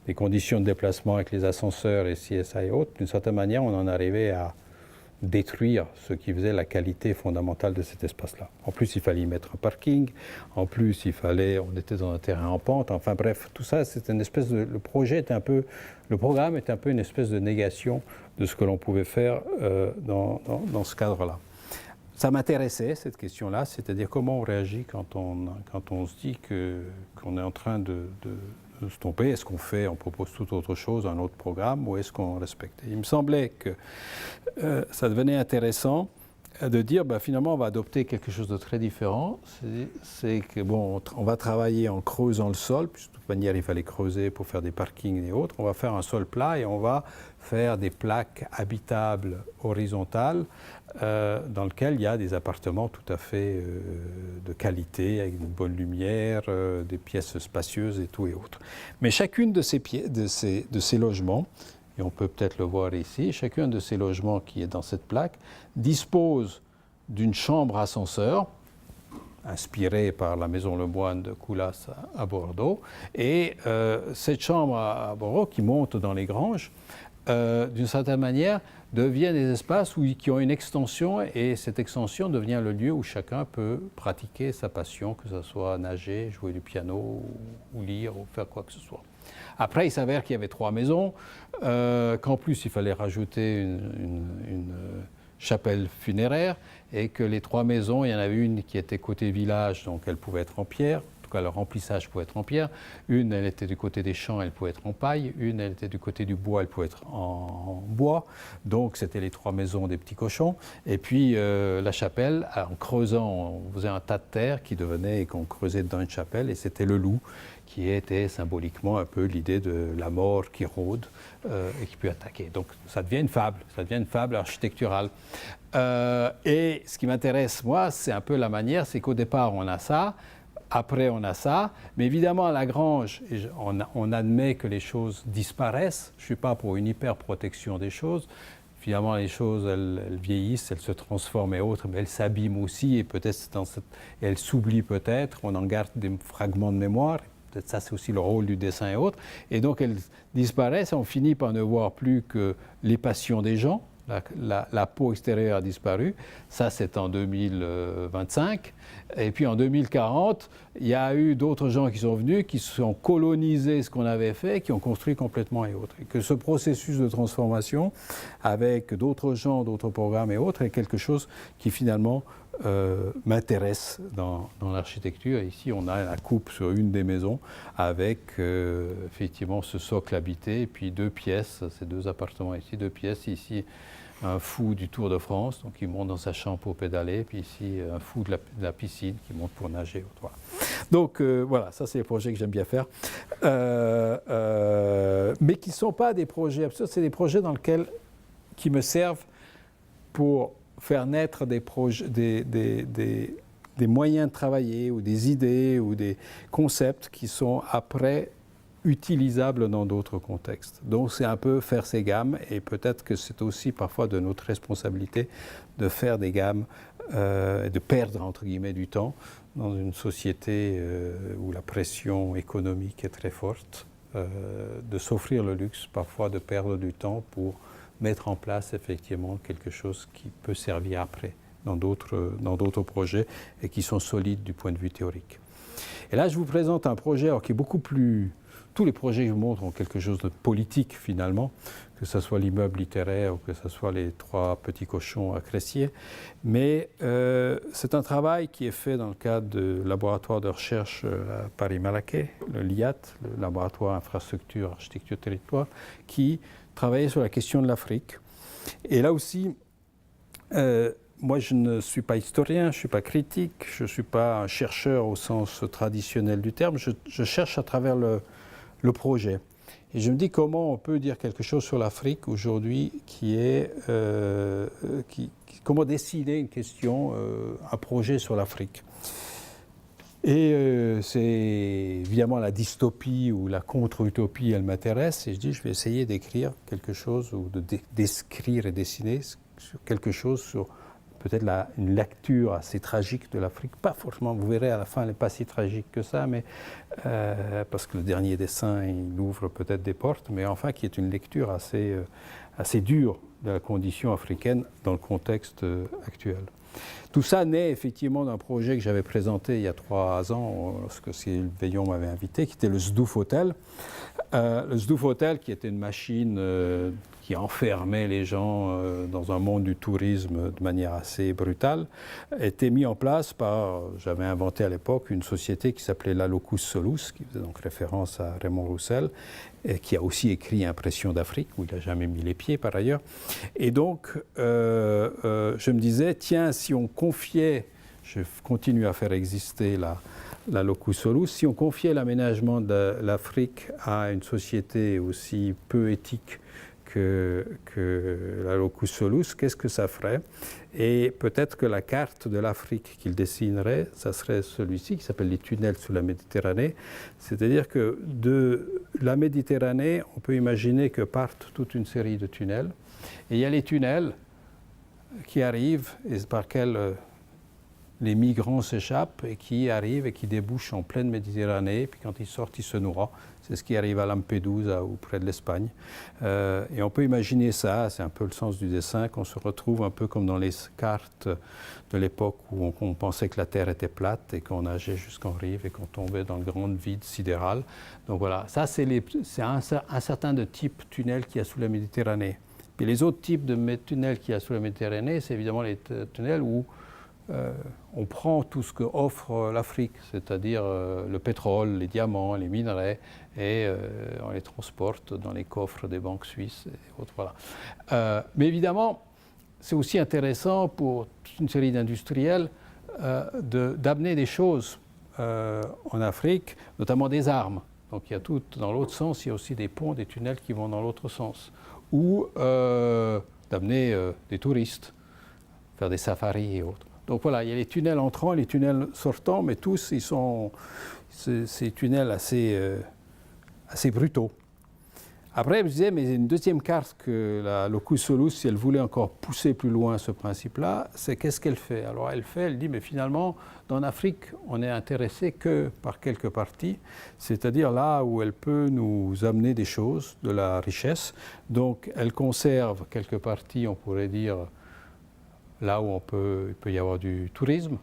des conditions de déplacement avec les ascenseurs, les CSA et autres, d'une certaine manière, on en arrivait à détruire ce qui faisait la qualité fondamentale de cet espace-là. En plus, il fallait y mettre un parking, en plus, on était dans un terrain en pente, enfin bref, tout ça, c'était une espèce de... Le programme était un peu une espèce de négation de ce que l'on pouvait faire dans ce cadre-là. Ça m'intéressait, cette question-là, c'est-à-dire comment on réagit quand on se dit qu'on est en train de se tromper. Est-ce on propose tout autre chose, un autre programme, ou est-ce qu'on respecte? Il me semblait que ça devenait intéressant de dire, finalement, on va adopter quelque chose de très différent. C'est que, on va travailler en creusant le sol, puisque de toute manière, il fallait creuser pour faire des parkings et autres. On va faire un sol plat et on va faire des plaques habitables horizontales dans lesquelles il y a des appartements tout à fait de qualité, avec une bonne lumière, des pièces spacieuses et tout et autres. Mais chacune de ces logements, et on peut peut-être le voir ici, chacun de ces logements qui est dans cette plaque dispose d'une chambre ascenseur, inspirée par la maison Lemoine de Coulas à Bordeaux. Et cette chambre à Bordeaux, qui monte dans les granges, d'une certaine manière, deviennent des espaces qui ont une extension, et cette extension devient le lieu où chacun peut pratiquer sa passion, que ce soit nager, jouer du piano, ou lire, ou faire quoi que ce soit. Après, il s'avère qu'il y avait 3 maisons, qu'en plus il fallait rajouter une chapelle funéraire, et que les 3 maisons, il y en avait une qui était côté village, donc elle pouvait être en pierre. Le remplissage pouvait être en pierre, une elle était du côté des champs, elle pouvait être en paille, une elle était du côté du bois, elle pouvait être en bois, donc c'était les 3 maisons des petits cochons. Et puis la chapelle, en creusant, on faisait un tas de terre qui devenait, et qu'on creusait dans une chapelle, et c'était le loup, qui était symboliquement un peu l'idée de la mort qui rôde et qui peut attaquer. Donc ça devient une fable architecturale. Et ce qui m'intéresse, moi, c'est un peu la manière, c'est qu'au départ on a ça, après, on a ça, mais évidemment, à Lagrange, on admet que les choses disparaissent. Je ne suis pas pour une hyper-protection des choses. Finalement, les choses, elles vieillissent, elles se transforment et autres, mais elles s'abîment aussi, et peut-être elles s'oublient peut-être, on en garde des fragments de mémoire. Peut-être ça, c'est aussi le rôle du dessin et autres. Et donc, elles disparaissent, et on finit par ne voir plus que les passions des gens. La peau extérieure a disparu, ça c'est en 2025, et puis en 2040, il y a eu d'autres gens qui sont venus, qui ont colonisé ce qu'on avait fait, qui ont construit complètement et autres. Et que ce processus de transformation, avec d'autres gens, d'autres programmes et autres, est quelque chose qui finalement m'intéresse dans l'architecture. Ici, on a la coupe sur une des maisons avec effectivement ce socle habité, et puis 2 pièces, ces 2 appartements ici, 2 pièces, ici un fou du Tour de France, donc il monte dans sa chambre pour pédaler, puis ici un fou de la piscine qui monte pour nager. Voilà. Donc voilà, ça c'est les projets que j'aime bien faire, mais qui ne sont pas des projets absurdes, c'est des projets qui me servent pour faire naître des moyens de travailler, ou des idées, ou des concepts qui sont après utilisables dans d'autres contextes. Donc c'est un peu faire ces gammes, et peut-être que c'est aussi parfois de notre responsabilité de faire des gammes, de perdre entre guillemets du temps dans une société où la pression économique est très forte, de s'offrir le luxe parfois de perdre du temps pour mettre en place effectivement quelque chose qui peut servir après dans d'autres projets, et qui sont solides du point de vue théorique. Et là, je vous présente un projet qui est beaucoup plus... Tous les projets que je vous montre ont quelque chose de politique finalement, que ce soit l'immeuble littéraire ou que ce soit les 3 petits cochons à Cressier. Mais c'est un travail qui est fait dans le cadre du laboratoire de recherche à Paris-Malaquais, le LIAT, le laboratoire infrastructure, architecture, territoire, qui travaillait sur la question de l'Afrique. Et là aussi, moi je ne suis pas historien, je ne suis pas critique, je ne suis pas un chercheur au sens traditionnel du terme, je cherche à travers le projet. Et je me dis comment on peut dire quelque chose sur l'Afrique aujourd'hui comment décider une question, un projet sur l'Afrique. Et c'est évidemment la dystopie ou la contre-utopie, elle m'intéresse, et je dis je vais essayer d'écrire quelque chose, ou de d'écrire et dessiner sur quelque chose, sur peut-être une lecture assez tragique de l'Afrique. Pas forcément, vous verrez à la fin, elle n'est pas si tragique que ça, mais parce que le dernier dessin, il ouvre peut-être des portes, mais enfin qui est une lecture assez dure de la condition africaine dans le contexte actuel. Tout ça naît effectivement d'un projet que j'avais présenté il y a 3 ans, lorsque Cyril Veillon m'avait invité, qui était le SDOUF Hotel. Le SDOUF Hotel, qui était une machine qui enfermait les gens dans un monde du tourisme de manière assez brutale, était mis en place par, j'avais inventé à l'époque, une société qui s'appelait La Locus Solus, qui faisait donc référence à Raymond Roussel, et qui a aussi écrit Impression d'Afrique, où il n'a jamais mis les pieds par ailleurs. Et donc, je me disais, tiens, si on confiait, je continue à faire exister la Locus Solus, si on confiait l'aménagement de l'Afrique à une société aussi peu éthique que la Locus Solus, qu'est-ce que ça ferait? Et peut-être que la carte de l'Afrique qu'il dessinerait, ça serait celui-ci, qui s'appelle les tunnels sous la Méditerranée. C'est-à-dire que de la Méditerranée, on peut imaginer que partent toute une série de tunnels. Et il y a les tunnels qui arrivent et par lesquels les migrants s'échappent et qui arrivent et qui débouchent en pleine Méditerranée. Puis quand ils sortent, ils se noient. C'est ce qui arrive à Lampedusa ou près de l'Espagne. Et on peut imaginer ça, c'est un peu le sens du dessin, qu'on se retrouve un peu comme dans les cartes de l'époque où on pensait que la Terre était plate et qu'on nageait jusqu'en rive et qu'on tombait dans le grand vide sidéral. Donc voilà, ça c'est un certain de type tunnel qu'il y a sous la Méditerranée. Puis les autres types de tunnels qu'il y a sous la Méditerranée, c'est évidemment les tunnels où on prend tout ce qu'offre l'Afrique, c'est-à-dire le pétrole, les diamants, les minerais, et on les transporte dans les coffres des banques suisses et autres. Voilà. Mais évidemment, c'est aussi intéressant pour toute une série d'industriels d'amener des choses en Afrique, notamment des armes. Donc il y a tout dans l'autre sens, il y a aussi des ponts, des tunnels qui vont dans l'autre sens. Ou d'amener des touristes, faire des safaris et autres. Donc voilà, il y a les tunnels entrants, les tunnels sortants, mais tous, ils sont ces tunnels assez brutaux. Après, je disais, mais une deuxième carte que la Locus Solus, si elle voulait encore pousser plus loin ce principe-là, c'est qu'est-ce qu'elle fait? Alors elle dit, mais finalement, dans l'Afrique, on n'est intéressé que par quelques parties, c'est-à-dire là où elle peut nous amener des choses, de la richesse. Donc elle conserve quelques parties, on pourrait dire, là où il peut y avoir du tourisme.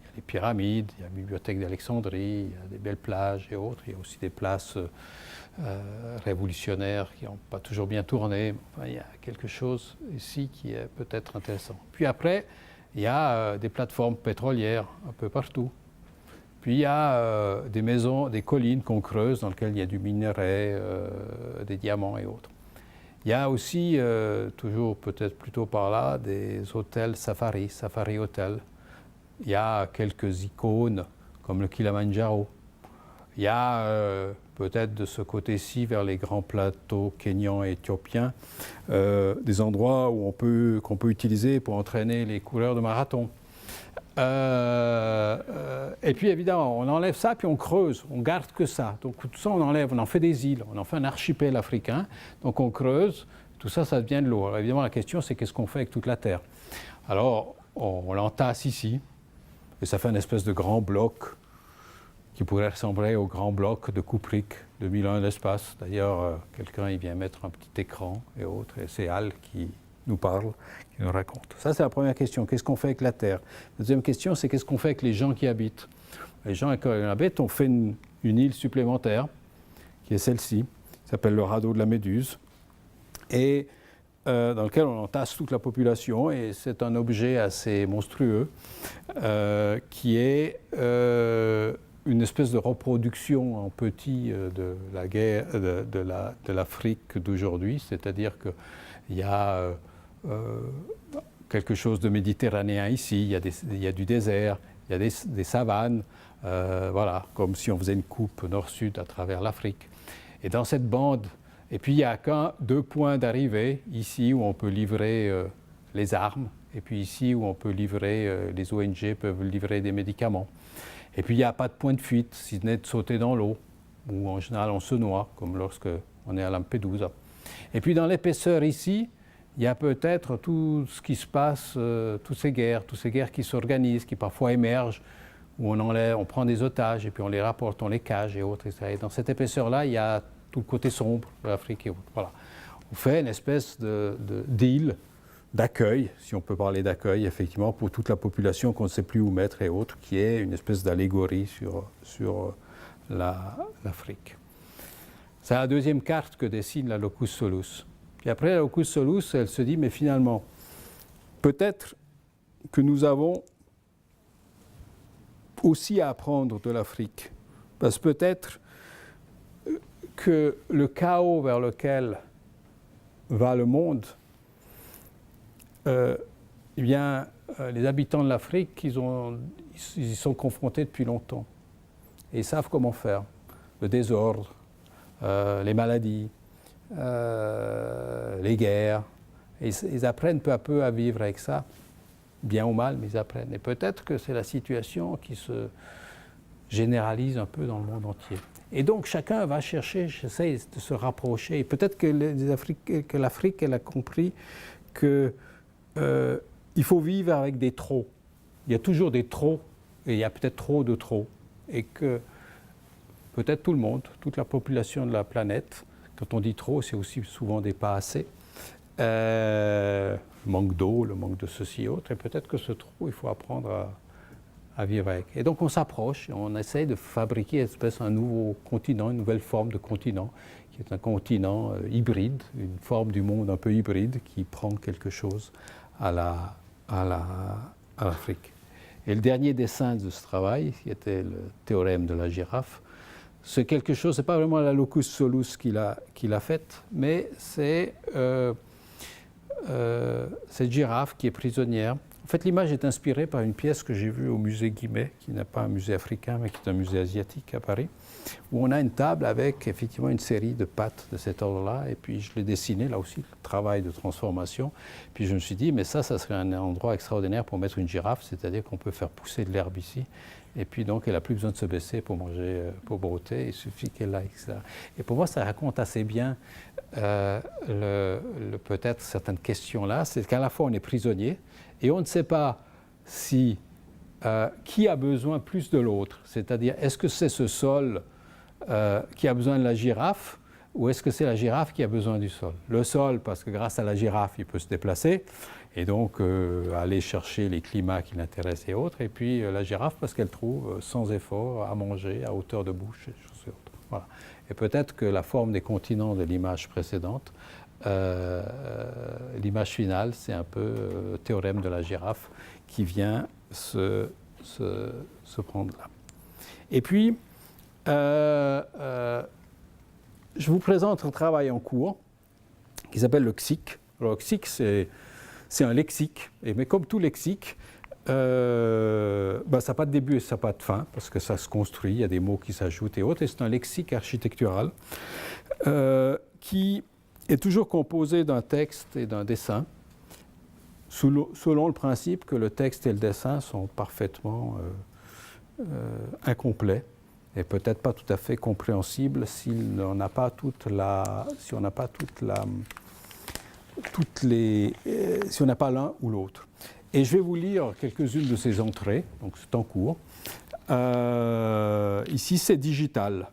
Il y a les pyramides, il y a la bibliothèque d'Alexandrie, il y a des belles plages et autres. Il y a aussi des places révolutionnaires qui n'ont pas toujours bien tourné. Enfin, il y a quelque chose ici qui est peut-être intéressant. Puis après, il y a des plateformes pétrolières un peu partout. Puis il y a des maisons, des collines qu'on creuse dans lesquelles il y a du minerai, des diamants et autres. Il y a aussi, toujours peut-être plutôt par là, des hôtels safari hôtels. Il y a quelques icônes comme le Kilimandjaro. Il y a peut-être de ce côté-ci, vers les grands plateaux kenyans et éthiopiens, des endroits où qu'on peut utiliser pour entraîner les coureurs de marathon. Et puis évidemment, on enlève ça, puis on creuse, on garde que ça. Donc tout ça, on enlève, on en fait des îles, on en fait un archipel africain. Donc on creuse, tout ça, ça devient de l'eau. Alors évidemment, la question, c'est qu'est-ce qu'on fait avec toute la Terre? Alors, on l'entasse ici, et ça fait une espèce de grand bloc qui pourrait ressembler au grand bloc de Kubrick de 1001 l'espace. D'ailleurs, quelqu'un il vient mettre un petit écran et autres, et c'est Hal qui nous parle, qui nous raconte. Ça, c'est la première question. Qu'est-ce qu'on fait avec la Terre? La deuxième question, c'est qu'est-ce qu'on fait avec les gens qui habitent? Les gens qui habitent, on fait une île supplémentaire, qui est celle-ci, qui s'appelle le radeau de la Méduse, et dans lequel on entasse toute la population, et c'est un objet assez monstrueux, qui est une espèce de reproduction en petit de la guerre de l'Afrique d'aujourd'hui, c'est-à-dire qu'il y a quelque chose de méditerranéen ici, il y a du désert, il y a des savanes, voilà, comme si on faisait une coupe nord-sud à travers l'Afrique. Et dans cette bande, et puis il n'y a deux points d'arrivée, ici où on peut livrer les armes, et puis ici où on peut livrer, les ONG peuvent livrer des médicaments. Et puis il n'y a pas de point de fuite, si ce n'est de sauter dans l'eau, où en général on se noie, comme lorsque on est à Lampedusa. Et puis dans l'épaisseur ici, il y a peut-être tout ce qui se passe, toutes ces guerres qui s'organisent, qui parfois émergent, où on prend des otages et puis on les rapporte, on les cage et autres. Et dans cette épaisseur-là, il y a tout le côté sombre de l'Afrique et autres. Voilà. On fait une espèce d'île, d'accueil, si on peut parler d'accueil, effectivement, pour toute la population qu'on ne sait plus où mettre et autres, qui est une espèce d'allégorie sur l'Afrique. C'est la deuxième carte que dessine la Locus Solus. Et après, la Locus Solus, elle se dit, mais finalement, peut-être que nous avons aussi à apprendre de l'Afrique. Parce que peut-être que le chaos vers lequel va le monde, eh bien, les habitants de l'Afrique, ils y sont confrontés depuis longtemps. Et ils savent comment faire. Le désordre, les maladies, les guerres. Et ils apprennent peu à peu à vivre avec ça, bien ou mal, mais ils apprennent. Et peut-être que c'est la situation qui se généralise un peu dans le monde entier. Et donc chacun va chercher, essaie de se rapprocher. Et peut-être que l'Afrique, elle a compris qu'il faut vivre avec des trop. il y a toujours des trop, et il y a peut-être trop de trop, et que peut-être tout le monde, toute la population de la planète, quand on dit trop, c'est aussi souvent des pas assez. Le manque d'eau, le manque de ceci et autre, et peut-être que ce trop, il faut apprendre à vivre avec. Et donc on s'approche, on essaye de fabriquer un nouveau continent, une nouvelle forme de continent, qui est un continent hybride, une forme du monde un peu hybride, qui prend quelque chose à l'Afrique. Et le dernier dessin de ce travail, qui était le théorème de la girafe, c'est quelque chose, c'est pas vraiment la locus solus qu'il a faite, mais c'est cette girafe qui est prisonnière. En fait, l'image est inspirée par une pièce que j'ai vue au musée Guimet, qui n'est pas un musée africain, mais qui est un musée asiatique à Paris, où on a une table avec effectivement une série de pattes de cet ordre-là, et puis je l'ai dessiné, là aussi, travail de transformation. Puis je me suis dit, mais ça serait un endroit extraordinaire pour mettre une girafe, c'est-à-dire qu'on peut faire pousser de l'herbe ici, et puis donc elle n'a plus besoin de se baisser pour manger, pour brouter, il suffit qu'elle aille, etc. Et pour moi, ça raconte assez bien peut-être certaines questions-là, c'est qu'à la fois on est prisonnier, et on ne sait pas si qui a besoin plus de l'autre, c'est-à-dire est-ce que c'est ce sol qui a besoin de la girafe, ou est-ce que c'est la girafe qui a besoin du sol? Le sol, parce que grâce à la girafe, il peut se déplacer, et donc aller chercher les climats qui l'intéressent et autres, et puis la girafe, parce qu'elle trouve sans effort à manger, à hauteur de bouche, et choses et autres. Voilà. Et peut-être que la forme des continents de l'image précédente, l'image finale, c'est un peu le théorème de la girafe qui vient se prendre là. Et puis, je vous présente un travail en cours qui s'appelle le CSIC. Alors, le CSIC, c'est un lexique, mais comme tout lexique, ça n'a pas de début et ça n'a pas de fin, parce que ça se construit, il y a des mots qui s'ajoutent et autres, et c'est un lexique architectural qui est toujours composé d'un texte et d'un dessin, selon le principe que le texte et le dessin sont parfaitement incomplets et peut-être pas tout à fait compréhensibles si on n'a pas si on n'a pas l'un ou l'autre. Et je vais vous lire quelques-unes de ces entrées, donc c'est en cours. Ici, c'est digital.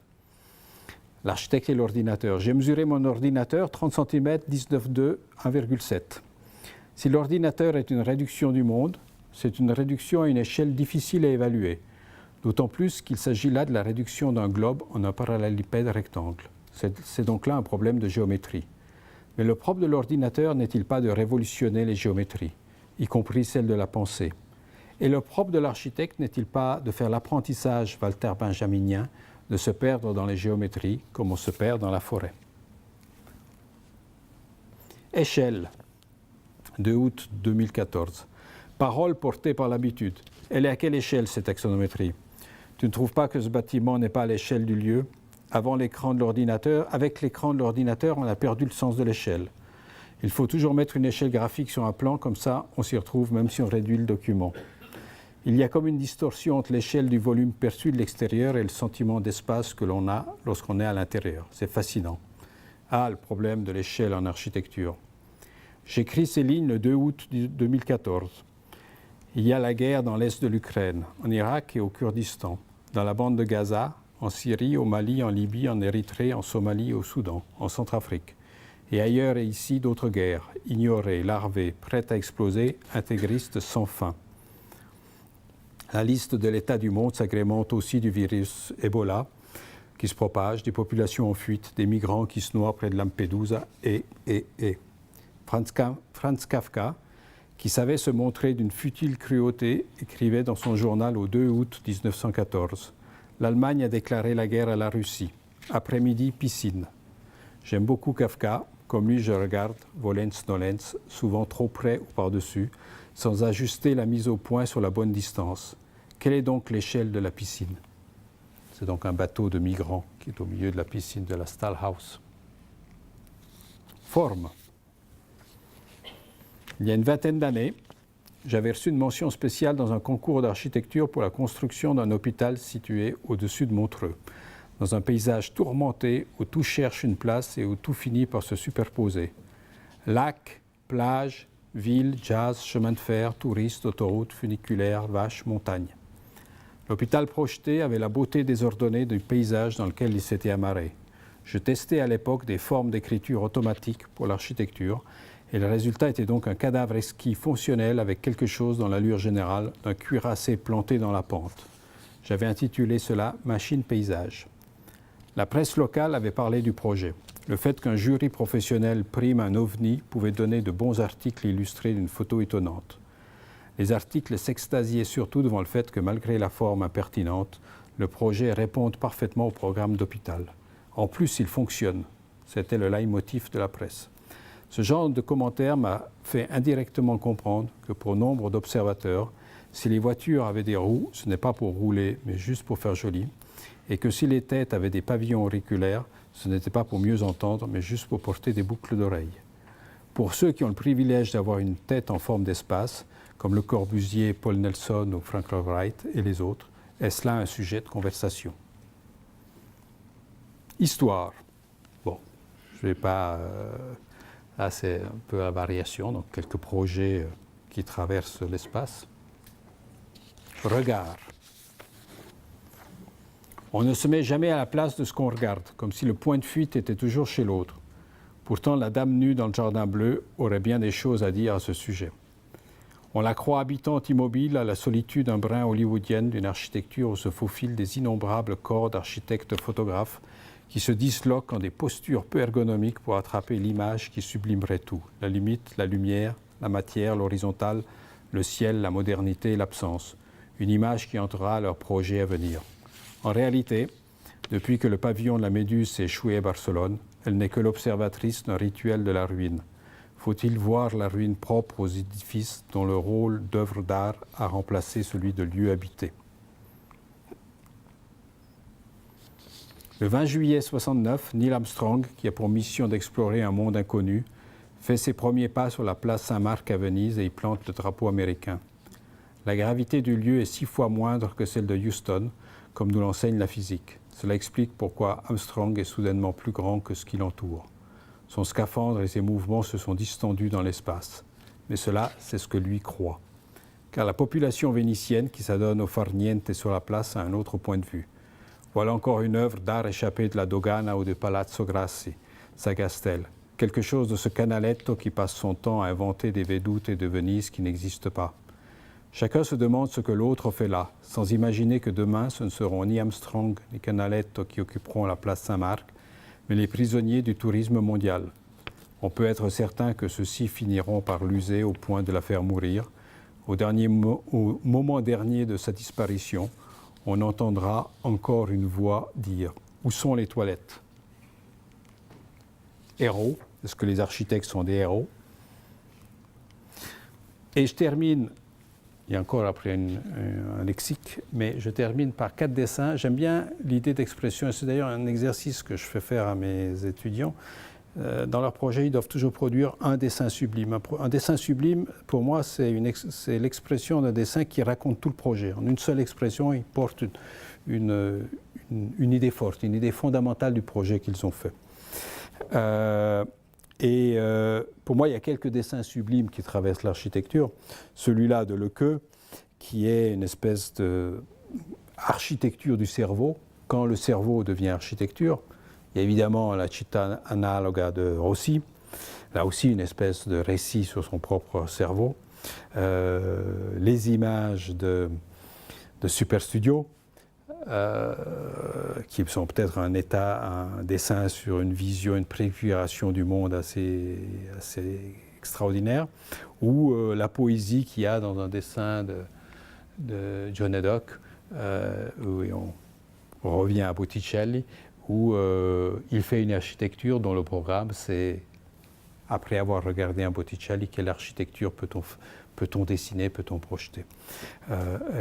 L'architecte et l'ordinateur. J'ai mesuré mon ordinateur 30 cm, 19,2, 1,7. Si l'ordinateur est une réduction du monde, c'est une réduction à une échelle difficile à évaluer, d'autant plus qu'il s'agit là de la réduction d'un globe en un parallélépipède rectangle. C'est donc là un problème de géométrie. Mais le propre de l'ordinateur n'est-il pas de révolutionner les géométries, y compris celle de la pensée? Et le propre de l'architecte n'est-il pas de faire l'apprentissage walter-benjaminien, de se perdre dans les géométries comme on se perd dans la forêt? Échelle, 2 août 2014. Parole portée par l'habitude. Elle est à quelle échelle cette axonométrie? Tu ne trouves pas que ce bâtiment n'est pas à l'échelle du lieu? Avec l'écran de l'ordinateur, on a perdu le sens de l'échelle. Il faut toujours mettre une échelle graphique sur un plan, comme ça on s'y retrouve même si on réduit le document. Il y a comme une distorsion entre l'échelle du volume perçu de l'extérieur et le sentiment d'espace que l'on a lorsqu'on est à l'intérieur. C'est fascinant. Ah, le problème de l'échelle en architecture. J'écris ces lignes le 2 août 2014. Il y a la guerre dans l'est de l'Ukraine, en Irak et au Kurdistan, dans la bande de Gaza, en Syrie, au Mali, en Libye, en Érythrée, en Somalie et au Soudan, en Centrafrique. Et ailleurs et ici, d'autres guerres, ignorées, larvées, prêtes à exploser, intégristes sans fin. La liste de l'état du monde s'agrémente aussi du virus Ebola qui se propage, des populations en fuite, des migrants qui se noient près de Lampedusa et. Franz Kafka, qui savait se montrer d'une futile cruauté, écrivait dans son journal au 2 août 1914 « L'Allemagne a déclaré la guerre à la Russie. Après-midi, piscine. J'aime beaucoup Kafka. Comme lui, je regarde Volens-Nolens, souvent trop près ou par-dessus, sans ajuster la mise au point sur la bonne distance. Quelle est donc l'échelle de la piscine? C'est donc un bateau de migrants qui est au milieu de la piscine de la Stahlhaus. Forme. Il y a une vingtaine d'années, j'avais reçu une mention spéciale dans un concours d'architecture pour la construction d'un hôpital situé au-dessus de Montreux, dans un paysage tourmenté où tout cherche une place et où tout finit par se superposer. Lac, plage, ville, jazz, chemin de fer, touristes, autoroutes, funiculaires, vaches, montagnes. L'hôpital projeté avait la beauté désordonnée du paysage dans lequel il s'était amarré. Je testais à l'époque des formes d'écriture automatique pour l'architecture et le résultat était donc un cadavre esquis fonctionnel avec quelque chose dans l'allure générale d'un cuirassé planté dans la pente. J'avais intitulé cela « Machine paysage ». La presse locale avait parlé du projet. Le fait qu'un jury professionnel prime un ovni pouvait donner de bons articles illustrés d'une photo étonnante. Les articles s'extasiaient surtout devant le fait que malgré la forme impertinente, le projet réponde parfaitement au programme d'hôpital. En plus, il fonctionne. C'était le leitmotiv de la presse. Ce genre de commentaire m'a fait indirectement comprendre que pour nombre d'observateurs, si les voitures avaient des roues, ce n'est pas pour rouler, mais juste pour faire joli, et que si les têtes avaient des pavillons auriculaires, ce n'était pas pour mieux entendre, mais juste pour porter des boucles d'oreilles. Pour ceux qui ont le privilège d'avoir une tête en forme d'espace, comme Le Corbusier, Paul Nelson ou Frank Lloyd Wright et les autres, est-ce là un sujet de conversation? Histoire. Bon, je ne vais pas... là, c'est un peu la variation, donc quelques projets qui traversent l'espace. Regard. On ne se met jamais à la place de ce qu'on regarde, comme si le point de fuite était toujours chez l'autre. Pourtant, la dame nue dans le jardin bleu aurait bien des choses à dire à ce sujet. On la croit habitante immobile à la solitude un brin hollywoodienne d'une architecture où se faufilent des innombrables corps d'architectes photographes qui se disloquent en des postures peu ergonomiques pour attraper l'image qui sublimerait tout. La limite, la lumière, la matière, l'horizontale, le ciel, la modernité, l'absence. Une image qui entrera à leur projet à venir. En réalité, depuis que le pavillon de la Méduse s'est échoué à Barcelone, elle n'est que l'observatrice d'un rituel de la ruine. Faut-il voir la ruine propre aux édifices dont le rôle d'œuvre d'art a remplacé celui de lieu habité? Le 20 juillet 1969, Neil Armstrong, qui a pour mission d'explorer un monde inconnu, fait ses premiers pas sur la place Saint-Marc à Venise et y plante le drapeau américain. La gravité du lieu est 6 fois moindre que celle de Houston, comme nous l'enseigne la physique. Cela explique pourquoi Armstrong est soudainement plus grand que ce qui l'entoure. Son scaphandre et ses mouvements se sont distendus dans l'espace. Mais cela, c'est ce que lui croit. Car la population vénitienne qui s'adonne au far niente sur la place a un autre point de vue. Voilà encore une œuvre d'art échappée de la Dogana ou de Palazzo Grassi, Sagastel. Quelque chose de ce canaletto qui passe son temps à inventer des vedute de Venise qui n'existent pas. Chacun se demande ce que l'autre fait là, sans imaginer que demain ce ne seront ni Armstrong ni Canaletto qui occuperont la place Saint-Marc, mais les prisonniers du tourisme mondial. On peut être certain que ceux-ci finiront par l'user au point de la faire mourir. Au moment dernier de sa disparition, on entendra encore une voix dire « Où sont les toilettes ?» Héros, est-ce que les architectes sont des héros? Et je termine, il y a encore après un lexique, mais je termine par 4 dessins. J'aime bien l'idée d'expression, et c'est d'ailleurs un exercice que je fais faire à mes étudiants. Dans leur projet, ils doivent toujours produire un dessin sublime. Un dessin sublime, pour moi, c'est l'expression d'un dessin qui raconte tout le projet. En une seule expression, ils portent une idée forte, une idée fondamentale du projet qu'ils ont fait. Pour moi, il y a quelques dessins sublimes qui traversent l'architecture. Celui-là de Lequeux, qui est une espèce d'architecture du cerveau, quand le cerveau devient architecture. Il y a évidemment la Città analoga de Rossi, là aussi une espèce de récit sur son propre cerveau. Les images de Superstudio, qui sont peut-être un dessin sur une vision, une préfiguration du monde assez extraordinaire, ou la poésie qu'il y a dans un dessin de John Haddock, où on revient à Botticelli, où il fait une architecture dont le programme, c'est, après avoir regardé un Botticelli, quelle architecture peut-on dessiner, peut-on projeter.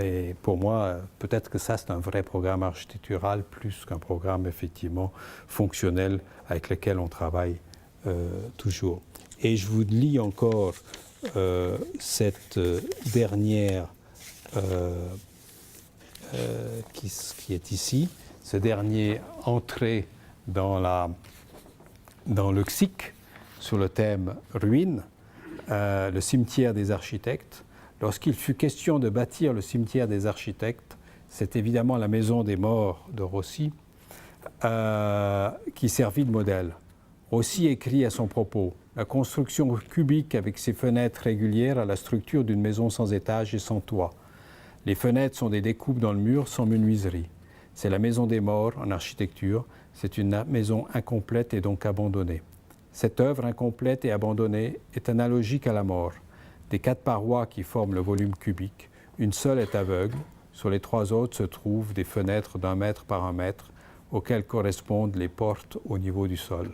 Et pour moi, peut-être que ça, c'est un vrai programme architectural, plus qu'un programme effectivement fonctionnel avec lequel on travaille toujours. Et je vous lis encore cette dernière qui est ici. Ce dernier entrée dans le lexique sur le thème ruine. le cimetière des architectes. Lorsqu'il fut question de bâtir le cimetière des architectes, c'est évidemment la maison des morts de Rossi qui servit de modèle. Rossi écrit à son propos « La construction cubique avec ses fenêtres régulières a la structure d'une maison sans étage et sans toit. Les fenêtres sont des découpes dans le mur sans menuiserie. C'est la maison des morts en architecture. C'est une maison incomplète et donc abandonnée. Cette œuvre incomplète et abandonnée est analogique à la mort. Des 4 parois qui forment le volume cubique, une seule est aveugle. Sur les 3 autres se trouvent des fenêtres d'1 mètre par 1 mètre, auxquelles correspondent les portes au niveau du sol.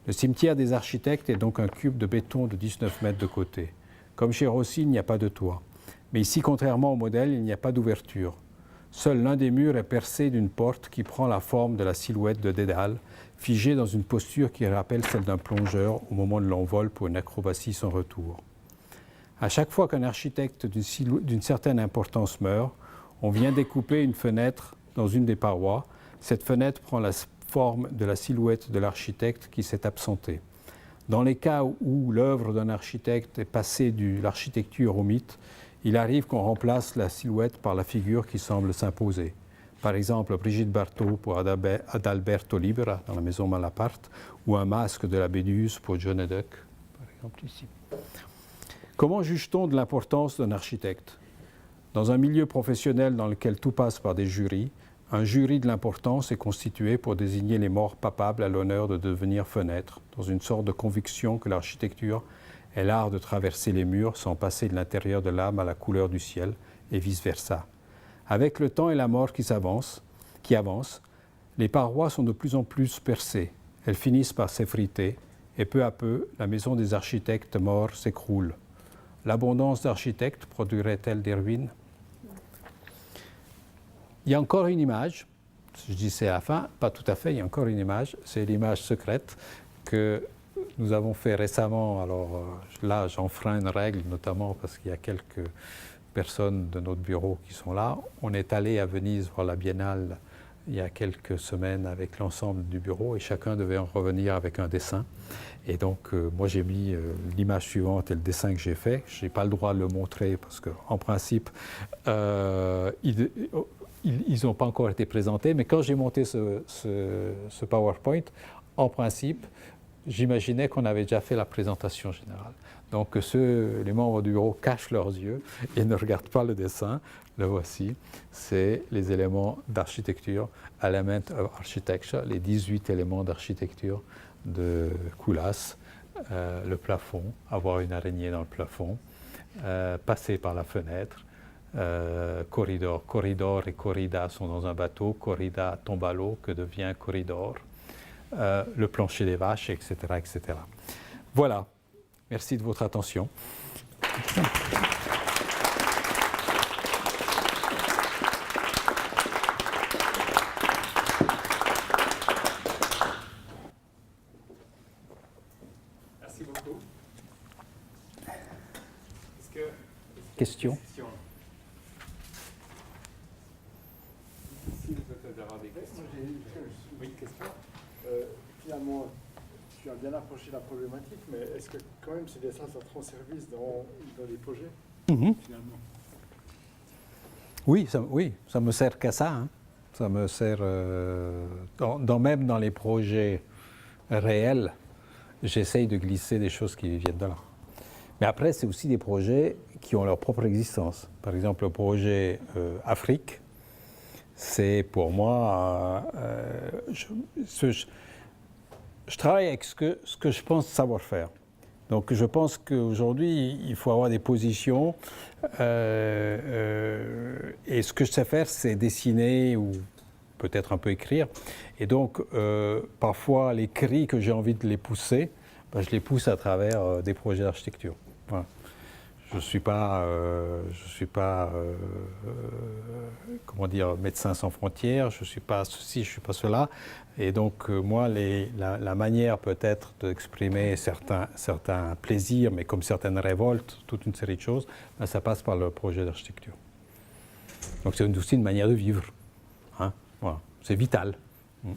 Le cimetière des architectes est donc un cube de béton de 19 mètres de côté. Comme chez Rossi, il n'y a pas de toit. Mais ici, contrairement au modèle, il n'y a pas d'ouverture. Seul l'un des murs est percé d'une porte qui prend la forme de la silhouette de Dédale, figée dans une posture qui rappelle celle d'un plongeur au moment de l'envol pour une acrobatie sans retour. À chaque fois qu'un architecte d'une certaine importance meurt, on vient découper une fenêtre dans une des parois. Cette fenêtre prend la forme de la silhouette de l'architecte qui s'est absenté. Dans les cas où l'œuvre d'un architecte est passée de l'architecture au mythe, il arrive qu'on remplace la silhouette par la figure qui semble s'imposer. Par exemple, Brigitte Bardot pour Adalberto Libera dans la maison Malaparte, ou un masque de la Béduse pour John Duck, par exemple ici. Comment juge-t-on de l'importance d'un architecte? Dans un milieu professionnel dans lequel tout passe par des jurys, un jury de l'importance est constitué pour désigner les morts papables à l'honneur de devenir fenêtres, dans une sorte de conviction que l'architecture est l'art de traverser les murs sans passer de l'intérieur de l'âme à la couleur du ciel, et vice-versa. Avec le temps et la mort qui avance, les parois sont de plus en plus percées. Elles finissent par s'effriter, et peu à peu, la maison des architectes morts s'écroule. L'abondance d'architectes produirait-elle des ruines? Il y a encore une image, je dis c'est à la fin, pas tout à fait, il y a encore une image, c'est l'image secrète que nous avons fait récemment. Alors là, j'enfreins une règle, notamment parce qu'il y a quelques personnes de notre bureau qui sont là. On est allé à Venise voir la Biennale il y a quelques semaines avec l'ensemble du bureau et chacun devait en revenir avec un dessin. Et donc, moi, j'ai mis l'image suivante et le dessin que j'ai fait. Je n'ai pas le droit de le montrer parce qu'en principe, ils n'ont pas encore été présentés. Mais quand j'ai monté ce PowerPoint, en principe, j'imaginais qu'on avait déjà fait la présentation générale. Donc, les membres du bureau cachent leurs yeux et ne regardent pas le dessin. Le voici. C'est les éléments d'architecture, Element of Architecture, les 18 éléments d'architecture de Koulas. Le plafond, avoir une araignée dans le plafond, passer par la fenêtre, corridor. Corridor et corrida sont dans un bateau. Corrida tombe à l'eau, que devient corridor. Le plancher des vaches, etc., etc. Voilà. Merci de votre attention. Merci beaucoup. Questions? Si vous souhaitez avoir des questions. Moi, j'ai une question. Finalement, tu as bien approché la problématique, mais est-ce que quand même ces dessins ça te rend service dans les projets, finalement? Oui, ça me sert qu'à ça. Hein. Ça me sert, même dans les projets réels, j'essaye de glisser des choses qui viennent de là. Mais après, c'est aussi des projets qui ont leur propre existence. Par exemple, le projet Afrique, c'est pour moi... je travaille avec ce que je pense savoir faire. Donc je pense qu'aujourd'hui, il faut avoir des positions. Et ce que je sais faire, c'est dessiner ou peut-être un peu écrire. Et donc, parfois, les cris que j'ai envie de les pousser, je les pousse à travers des projets d'architecture. Voilà. Je ne suis pas, comment dire, médecin sans frontières, je ne suis pas ceci, je ne suis pas cela. Et donc, moi, la manière peut-être d'exprimer certains plaisirs, mais comme certaines révoltes, toute une série de choses, ben, ça passe par le projet d'architecture. Donc, c'est aussi une manière de vivre. Hein, voilà. C'est vital. Oui,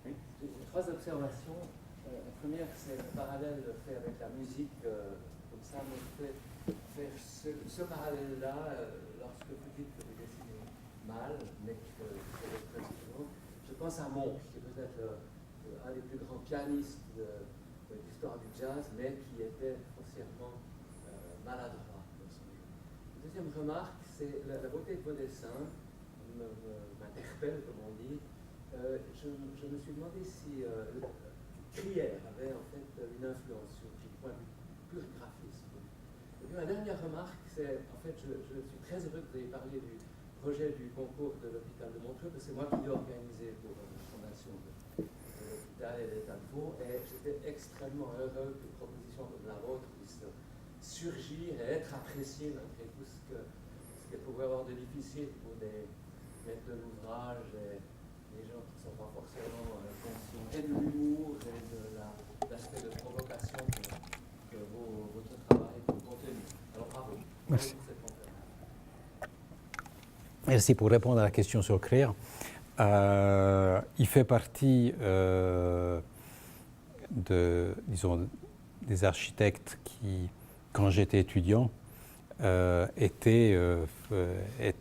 j'ai 3 observations. La première, c'est le parallèle fait avec la musique. Comme ça, me fait faire ce parallèle-là lorsque vous dites que vous dessinez mal, mais que c'est l'expression. Je pense à Monk, qui est peut-être un des plus grands pianistes de l'histoire du jazz, mais qui était foncièrement maladroit dans son jeu. Deuxième remarque, c'est la beauté de vos dessins m'interpelle, comme on dit. Je me suis demandé si Krier avait en fait une influence sur du point de vue pur graphisme. Et puis ma dernière remarque, c'est en fait, je suis très heureux que vous ayez parlé du projet du concours de l'hôpital de Montreux, parce que c'est moi qui l'ai organisé pour la fondation de l'hôpital et l'État de Vaud, et j'étais extrêmement heureux qu'une proposition comme la vôtre puisse surgir et être appréciée malgré tout ce qu'elle pouvait avoir de difficile pour des maîtres de l'ouvrage et des gens qui ne sont pas forcément conscients et de l'humour et de l'aspect de provocation que votre travail peut contenir. Alors bravo. Merci. Merci pour répondre à la question sur Krier. Il fait partie des architectes qui, quand j'étais étudiant, étaient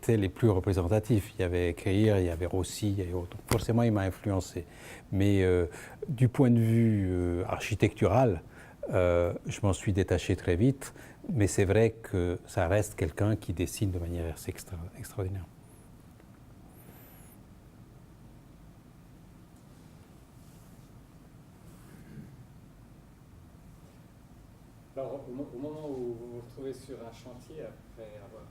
les plus représentatifs. Il y avait Krier, il y avait Rossi, il y avait autres. Forcément, il m'a influencé. Mais du point de vue architectural, je m'en suis détaché très vite. Mais c'est vrai que ça reste quelqu'un qui dessine de manière assez extraordinaire. Alors, au moment où vous vous retrouvez sur un chantier, après avoir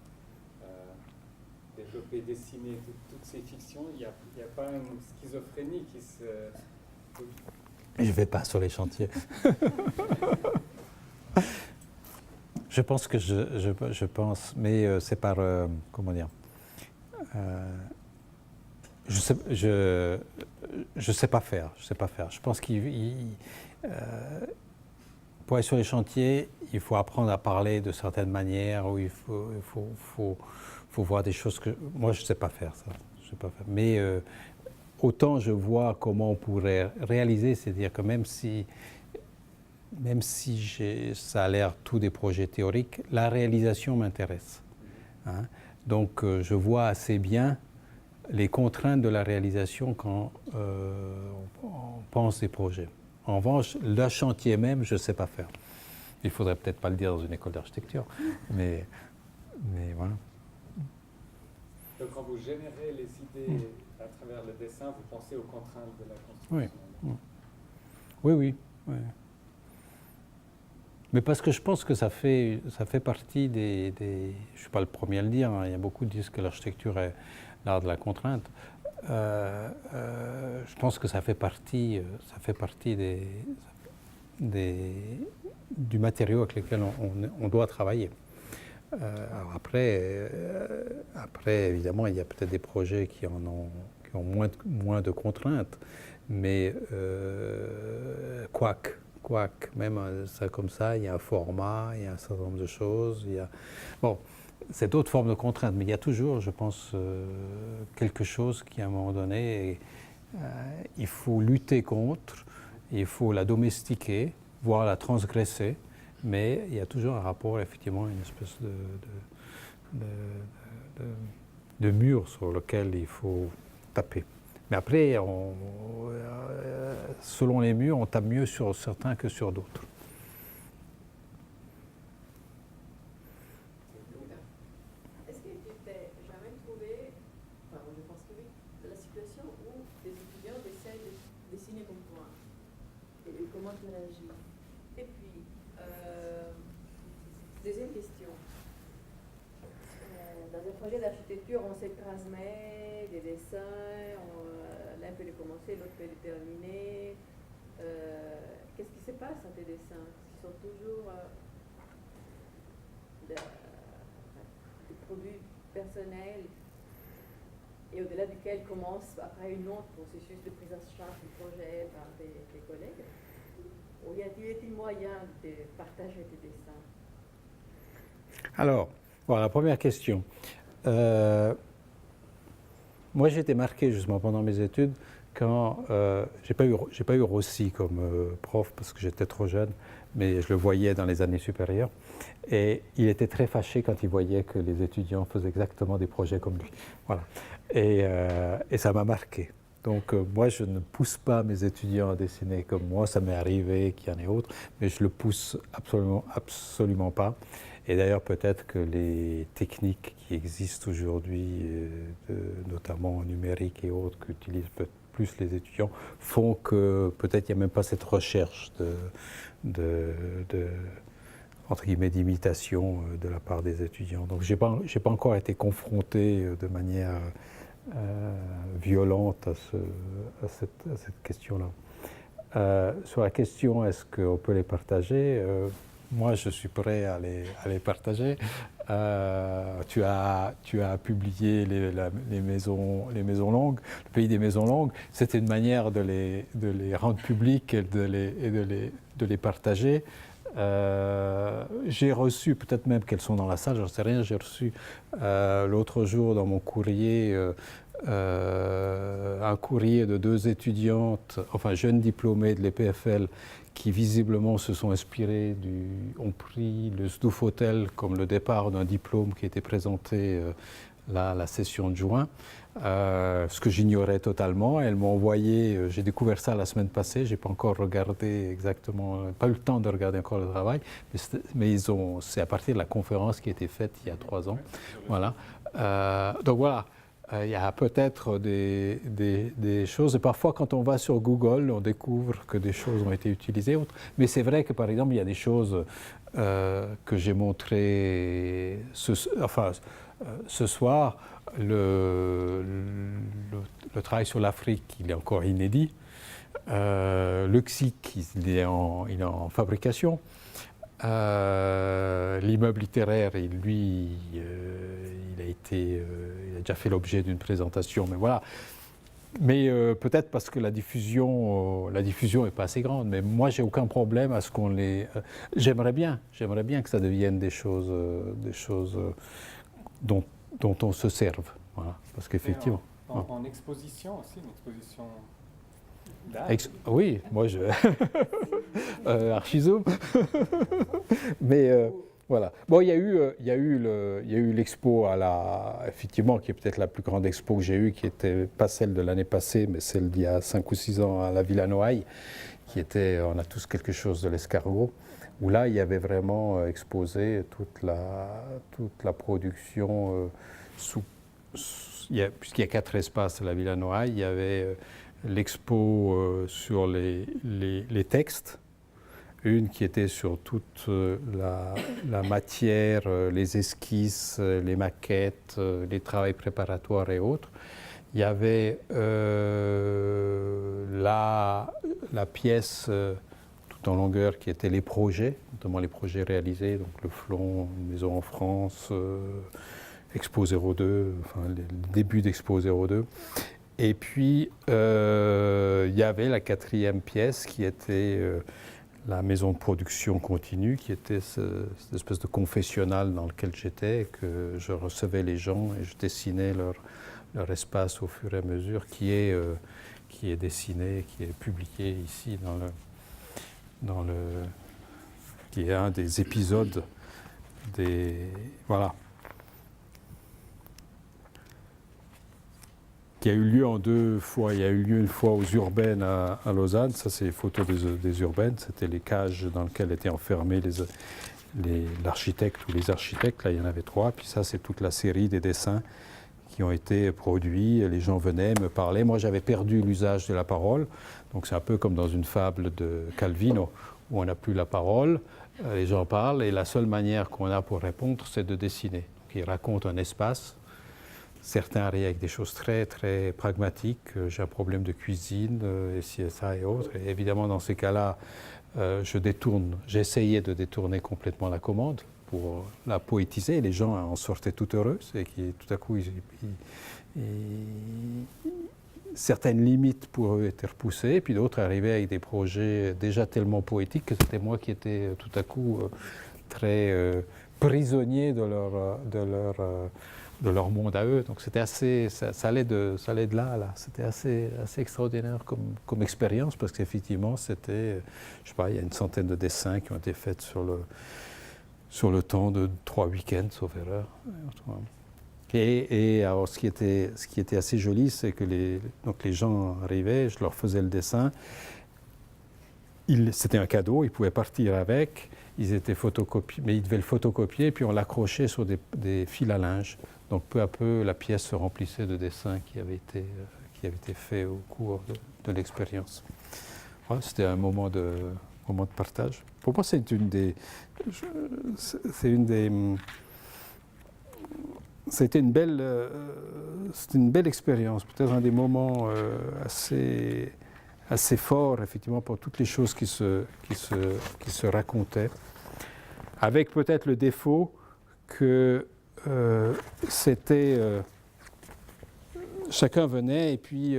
développé, dessiné toutes ces fictions, il n'y a pas une schizophrénie qui se... Je ne vais pas sur les chantiers. Je pense que je pense, mais c'est par... comment dire je sais pas faire. Je pense pour aller sur les chantiers, il faut apprendre à parler de certaines manières, où il faut voir des choses que... Moi, je ne sais pas faire ça. Mais autant je vois comment on pourrait réaliser, c'est-à-dire que même si ça a l'air tout des projets théoriques, la réalisation m'intéresse. Hein? Donc, je vois assez bien les contraintes de la réalisation quand on pense des projets. En revanche, le chantier même, je ne sais pas faire. Il ne faudrait peut-être pas le dire dans une école d'architecture, mais voilà. Donc quand vous générez les idées à travers le dessin, vous pensez aux contraintes de la construction. Oui. Mais parce que je pense que ça fait partie des... Je ne suis pas le premier à le dire, hein, il y a beaucoup qui disent que l'architecture est l'art de la contrainte. Je pense que ça fait partie du matériau avec lequel on doit travailler. Alors après, évidemment, il y a peut-être des projets qui ont moins de contraintes, mais quoique, même ça comme ça, il y a un format, il y a un certain nombre de choses. Bon, c'est d'autres formes de contraintes, mais il y a toujours, je pense, quelque chose qui, à un moment donné, il faut lutter contre, il faut la domestiquer, voire la transgresser, mais il y a toujours un rapport, effectivement, une espèce de mur sur lequel il faut taper. Mais après, selon les murs, on tape mieux sur certains que sur d'autres. Est-ce que tu t'es jamais trouvé, enfin je pense que oui, de la situation où des étudiants essayent de dessiner comme toi et comment tu réagis? Et puis, deuxième question. Dans un projet d'architecture, on se transmet des dessins, l'un peut les commencer, l'autre peut les terminer. Qu'est-ce qui se passe à tes dessins? Ils sont toujours des produits personnels et au-delà duquel commence après un autre processus de prise en charge du projet par tes collègues? Ou y a-t-il moyen de partager tes dessins? Alors, voilà, la première question. Moi, j'ai été marqué justement pendant mes études j'ai pas eu Rossi comme prof parce que j'étais trop jeune, mais je le voyais dans les années supérieures. Et il était très fâché quand il voyait que les étudiants faisaient exactement des projets comme lui. Voilà. Et ça m'a marqué. Donc moi, je ne pousse pas mes étudiants à dessiner comme moi. Ça m'est arrivé qu'il y en ait autres, mais je le pousse absolument pas. Et d'ailleurs, peut-être que les techniques qui existent aujourd'hui, notamment en numérique et autres, qu'utilisent plus les étudiants, font que peut-être il n'y a même pas cette recherche entre guillemets, d'imitation de la part des étudiants. Donc, je n'ai pas encore été confronté de manière violente à cette question-là. Sur la question, est-ce qu'on peut les partager, moi, je suis prêt à les partager. Tu as publié les maisons longues, le pays des maisons longues. C'était une manière de les rendre publics et de les partager. J'ai reçu, peut-être même qu'elles sont dans la salle, j'en sais rien, j'ai reçu l'autre jour dans mon courrier un courrier de 2 étudiantes, enfin jeunes diplômées de l'EPFL, qui visiblement se sont inspirées ont pris le Stouff Hotel comme le départ d'un diplôme qui était présenté la session de juin. Ce que j'ignorais totalement. Elles m'ont envoyé, j'ai découvert ça la semaine passée, je n'ai pas encore regardé exactement, pas eu le temps de regarder encore le travail, mais c'est à partir de la conférence qui a été faite il y a 3 ans. Voilà. Donc voilà, il y a peut-être des choses, et parfois quand on va sur Google, on découvre que des choses ont été utilisées, mais c'est vrai que par exemple, il y a des choses que j'ai montrées ce soir. Le travail sur l'Afrique, il est encore inédit. Le XIC, il est en fabrication. L'immeuble littéraire, lui, il a déjà fait l'objet d'une présentation, mais voilà. Mais peut-être parce que la diffusion n'est pas assez grande. Mais moi, j'ai aucun problème à ce qu'on les. J'aimerais bien que ça devienne des choses dont on se serve, voilà, parce qu'effectivement. En exposition aussi, une exposition d'art. Oui, moi je. Archizoom. Mais voilà. Bon, il y a eu l'expo effectivement, qui est peut-être la plus grande expo que j'ai eue, qui était pas celle de l'année passée, mais celle d'il y a 5 ou 6 ans à la Villa Noailles, qui était, on a tous quelque chose de l'escargot, où là, il y avait vraiment exposé toute la production puisqu'il y a 4 espaces à la Villa Noailles, il y avait l'expo sur les textes, une qui était sur toute la matière, les esquisses, les maquettes, les travaux préparatoires et autres. Il y avait la pièce tout en longueur qui était les projets, notamment les projets réalisés, donc le Flon, une maison en France, Expo 02, enfin le début d'Expo 02. Et puis il y avait la 4e pièce qui était la maison de production continue, qui était cette espèce de confessionnal dans lequel j'étais, que je recevais les gens et je dessinais leur espace au fur et à mesure, qui est dessiné, qui est publié ici qui est un des épisodes voilà, qui a eu lieu en 2 fois. Il y a eu lieu une fois aux Urbaines à Lausanne, ça c'est les photos des Urbaines, c'était les cages dans lesquelles étaient enfermés l'architecte ou les architectes, là il y en avait 3, puis ça c'est toute la série des dessins qui ont été produits, les gens venaient me parler. Moi j'avais perdu l'usage de la parole, donc c'est un peu comme dans une fable de Calvino, où on n'a plus la parole, les gens parlent, et la seule manière qu'on a pour répondre, c'est de dessiner. Donc ils racontent un espace. Certains arrivent avec des choses très, très pragmatiques. J'ai un problème de cuisine, et ça et autres. Et évidemment, dans ces cas-là, j'ai essayé de détourner complètement la commande pour la poétiser. Les gens en sortaient tout heureux. C'est que tout à coup, certaines limites pour eux étaient repoussées. Puis d'autres arrivaient avec des projets déjà tellement poétiques que c'était moi qui étais tout à coup très prisonnier de leur monde à eux. Donc c'était assez, ça allait de là à là. C'était assez extraordinaire comme expérience parce qu'effectivement c'était, je sais pas, il y a une centaine de dessins qui ont été faits sur le temps de 3 week-ends, sauf erreur. Et alors, ce qui était assez joli, c'est que les gens arrivaient, je leur faisais le dessin. C'était un cadeau, ils pouvaient partir avec. Ils étaient photocopiés, mais ils devaient le photocopier, puis on l'accrochait sur des fils à linge. Donc peu à peu, la pièce se remplissait de dessins qui avaient été faits au cours de l'expérience. Ouais, c'était un moment de partage. Pour moi, c'était une belle expérience, peut-être un des moments assez forts, effectivement, pour toutes les choses qui se racontaient, avec peut-être le défaut que chacun venait et puis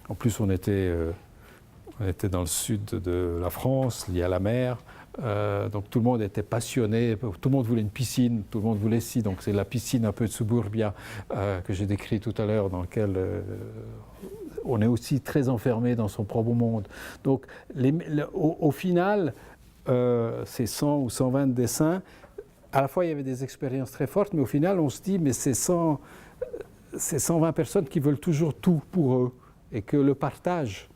en plus on était dans le sud de la France, lié à la mer, donc tout le monde était passionné, tout le monde voulait une piscine, tout le monde voulait donc c'est la piscine un peu de Suburbia que j'ai décrit tout à l'heure, dans laquelle on est aussi très enfermé dans son propre monde. Donc au final, ces 100 ou 120 dessins, à la fois il y avait des expériences très fortes, mais au final on se dit, mais c'est 120 personnes qui veulent toujours tout pour eux, et que le partage,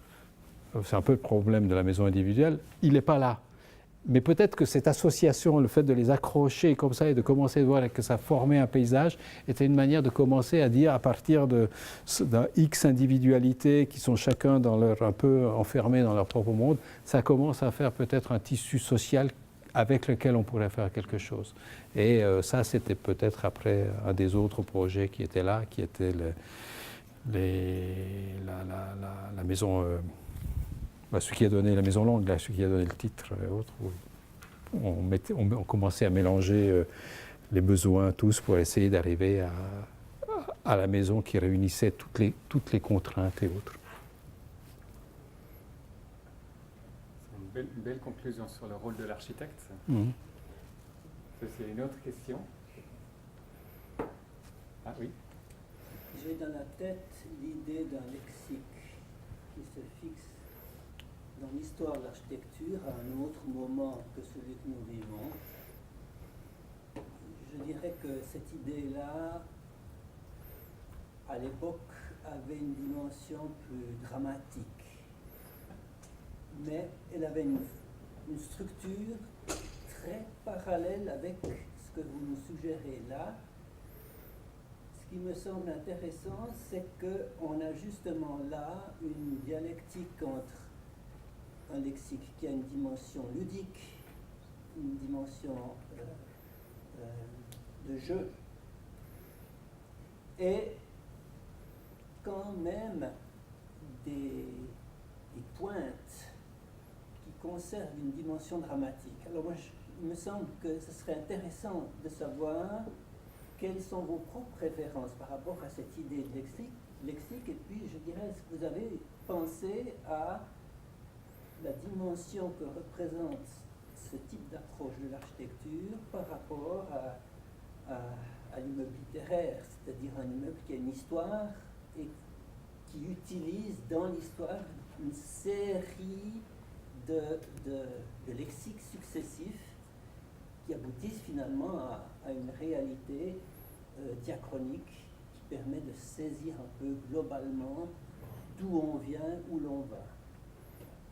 c'est un peu le problème de la maison individuelle, il n'est pas là. Mais peut-être que cette association, le fait de les accrocher comme ça et de commencer à voir que ça formait un paysage, était une manière de commencer à dire, à partir d'un X individualités qui sont chacun un peu enfermés dans leur propre monde, ça commence à faire peut-être un tissu social avec lequel on pourrait faire quelque chose. Et ça, c'était peut-être après un des autres projets qui étaient là, qui était la maison... celui qui a donné la Maison Longue, là, celui qui a donné le titre et autres, on commençait à mélanger les besoins tous pour essayer d'arriver à la maison qui réunissait toutes les contraintes et autres. C'est une belle conclusion sur le rôle de l'architecte. C'est une autre question. Ah oui. J'ai dans la tête l'idée d'un lexique qui se fixe dans l'histoire de l'architecture à un autre moment que celui que nous vivons. Je dirais que cette idée-là, à l'époque, avait une dimension plus dramatique. Mais elle avait une structure très parallèle avec ce que vous nous suggérez là. Ce qui me semble intéressant, c'est qu'on a justement là une dialectique entre un lexique qui a une dimension ludique, une dimension de jeu, et quand même des pointes qui conservent une dimension dramatique. Alors moi, il me semble que ce serait intéressant de savoir quelles sont vos propres références par rapport à cette idée de lexique, et puis je dirais, est-ce que vous avez pensé à la dimension que représente ce type d'approche de l'architecture par rapport à l'immeuble littéraire, c'est-à-dire un immeuble qui a une histoire et qui utilise dans l'histoire une série de lexiques successifs qui aboutissent finalement à une réalité diachronique qui permet de saisir un peu globalement d'où on vient, où l'on va.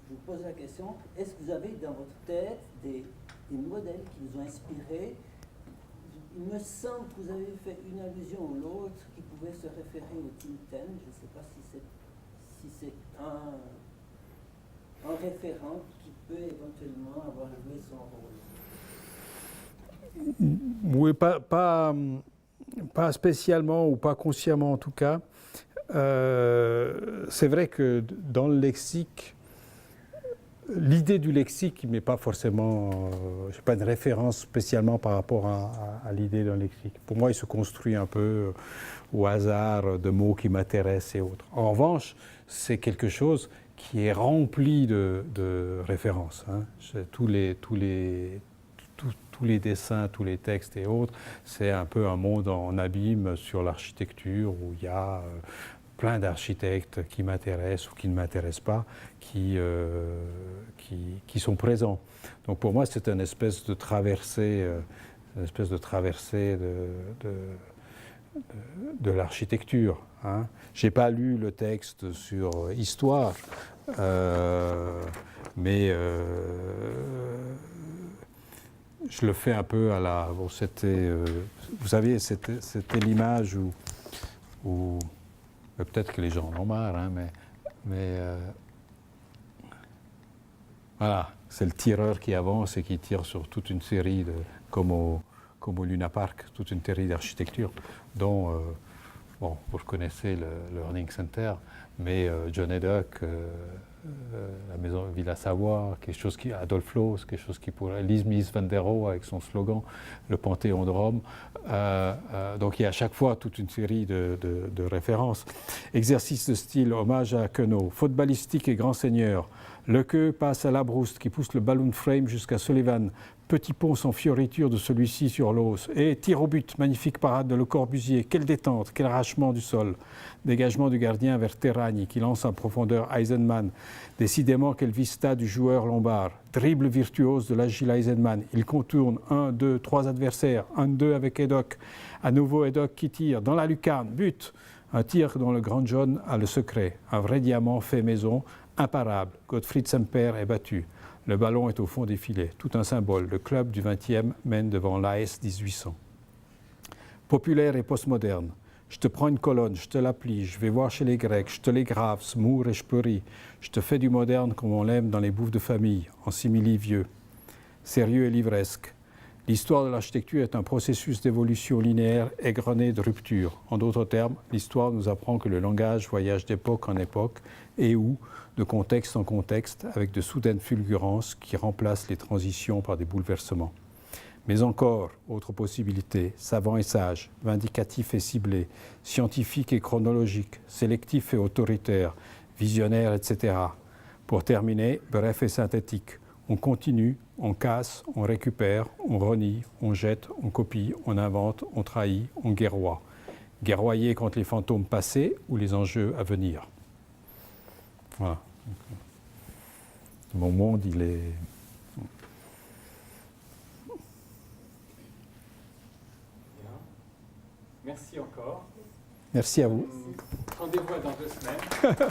Je vous pose la question, est-ce que vous avez dans votre tête des modèles qui vous ont inspiré? Il me semble que vous avez fait une allusion ou l'autre qui pouvait se référer au Tintin. Je ne sais pas si c'est un référent qui peut éventuellement avoir joué son rôle. Oui, pas spécialement ou pas consciemment en tout cas. C'est vrai que dans le lexique, l'idée du lexique n'est pas forcément, je n'ai pas de référence spécialement par rapport à l'idée d'un lexique. Pour moi, il se construit un peu au hasard de mots qui m'intéressent et autres. En revanche, c'est quelque chose qui est rempli de références. Tous tous les dessins, tous les textes et autres, c'est un peu un monde en abîme sur l'architecture où il y a plein d'architectes qui m'intéressent ou qui ne m'intéressent pas, qui sont présents. Donc pour moi, c'est une espèce de traversée, de l'architecture. Hein. Je n'ai pas lu le texte sur Histoire, mais je le fais un peu à la... Bon, c'était, vous savez, c'était l'image où peut-être que les gens en ont marre, hein, mais voilà, c'est le tireur qui avance et qui tire sur toute une série, comme au Luna Park, toute une série d'architectures, dont, bon, vous connaissez le Learning Center, mais John Haydock, la maison Villa Savoie, quelque chose qui, Adolf Loos, quelque chose qui pourrait, Lise Mies van der Rohe avec son slogan, le Panthéon de Rome. Donc il y a à chaque fois toute une série de références. Exercice de style, hommage à Queneau, faute balistique et grand seigneur. Lequeux passe à Labrouste qui pousse le balloon frame jusqu'à Sullivan. Petit pont sans fioriture de celui-ci sur l'os. Et tir au but, magnifique parade de Le Corbusier. Quelle détente, quel arrachement du sol. Dégagement du gardien vers Terragni qui lance en profondeur Eisenman. Décidément quelle vista du joueur lombard. Dribble virtuose de l'agile Eisenman. Il contourne 1, 2, 3 adversaires. 1-2 avec Haydock. À nouveau Haydock qui tire dans la lucarne. But. Un tir dont le grand John a le secret. Un vrai diamant fait maison. Imparable. Gottfried Semper est battu. Le ballon est au fond des filets. Tout un symbole. Le club du 20e mène devant l'AS 1800. Populaire et postmoderne. Je te prends une colonne, je te la plie, je vais voir chez les Grecs, je te les grave, smour et chperie. Je te fais du moderne comme on l'aime dans les bouffes de famille, en simili vieux. Sérieux et livresque. L'histoire de l'architecture est un processus d'évolution linéaire égrené de rupture. En d'autres termes, l'histoire nous apprend que le langage voyage d'époque en époque et où, de contexte en contexte, avec de soudaines fulgurances qui remplacent les transitions par des bouleversements. Mais encore, autre possibilité, savant et sage, vindicatif et ciblé, scientifique et chronologique, sélectif et autoritaire, visionnaire, etc. Pour terminer, bref et synthétique. On continue, on casse, on récupère, on renie, on jette, on copie, on invente, on trahit, on guerroie. Guerroyer contre les fantômes passés ou les enjeux à venir. Voilà. Mon monde, il est... Bien. Merci encore. Merci à vous. Rendez-vous dans 2 semaines.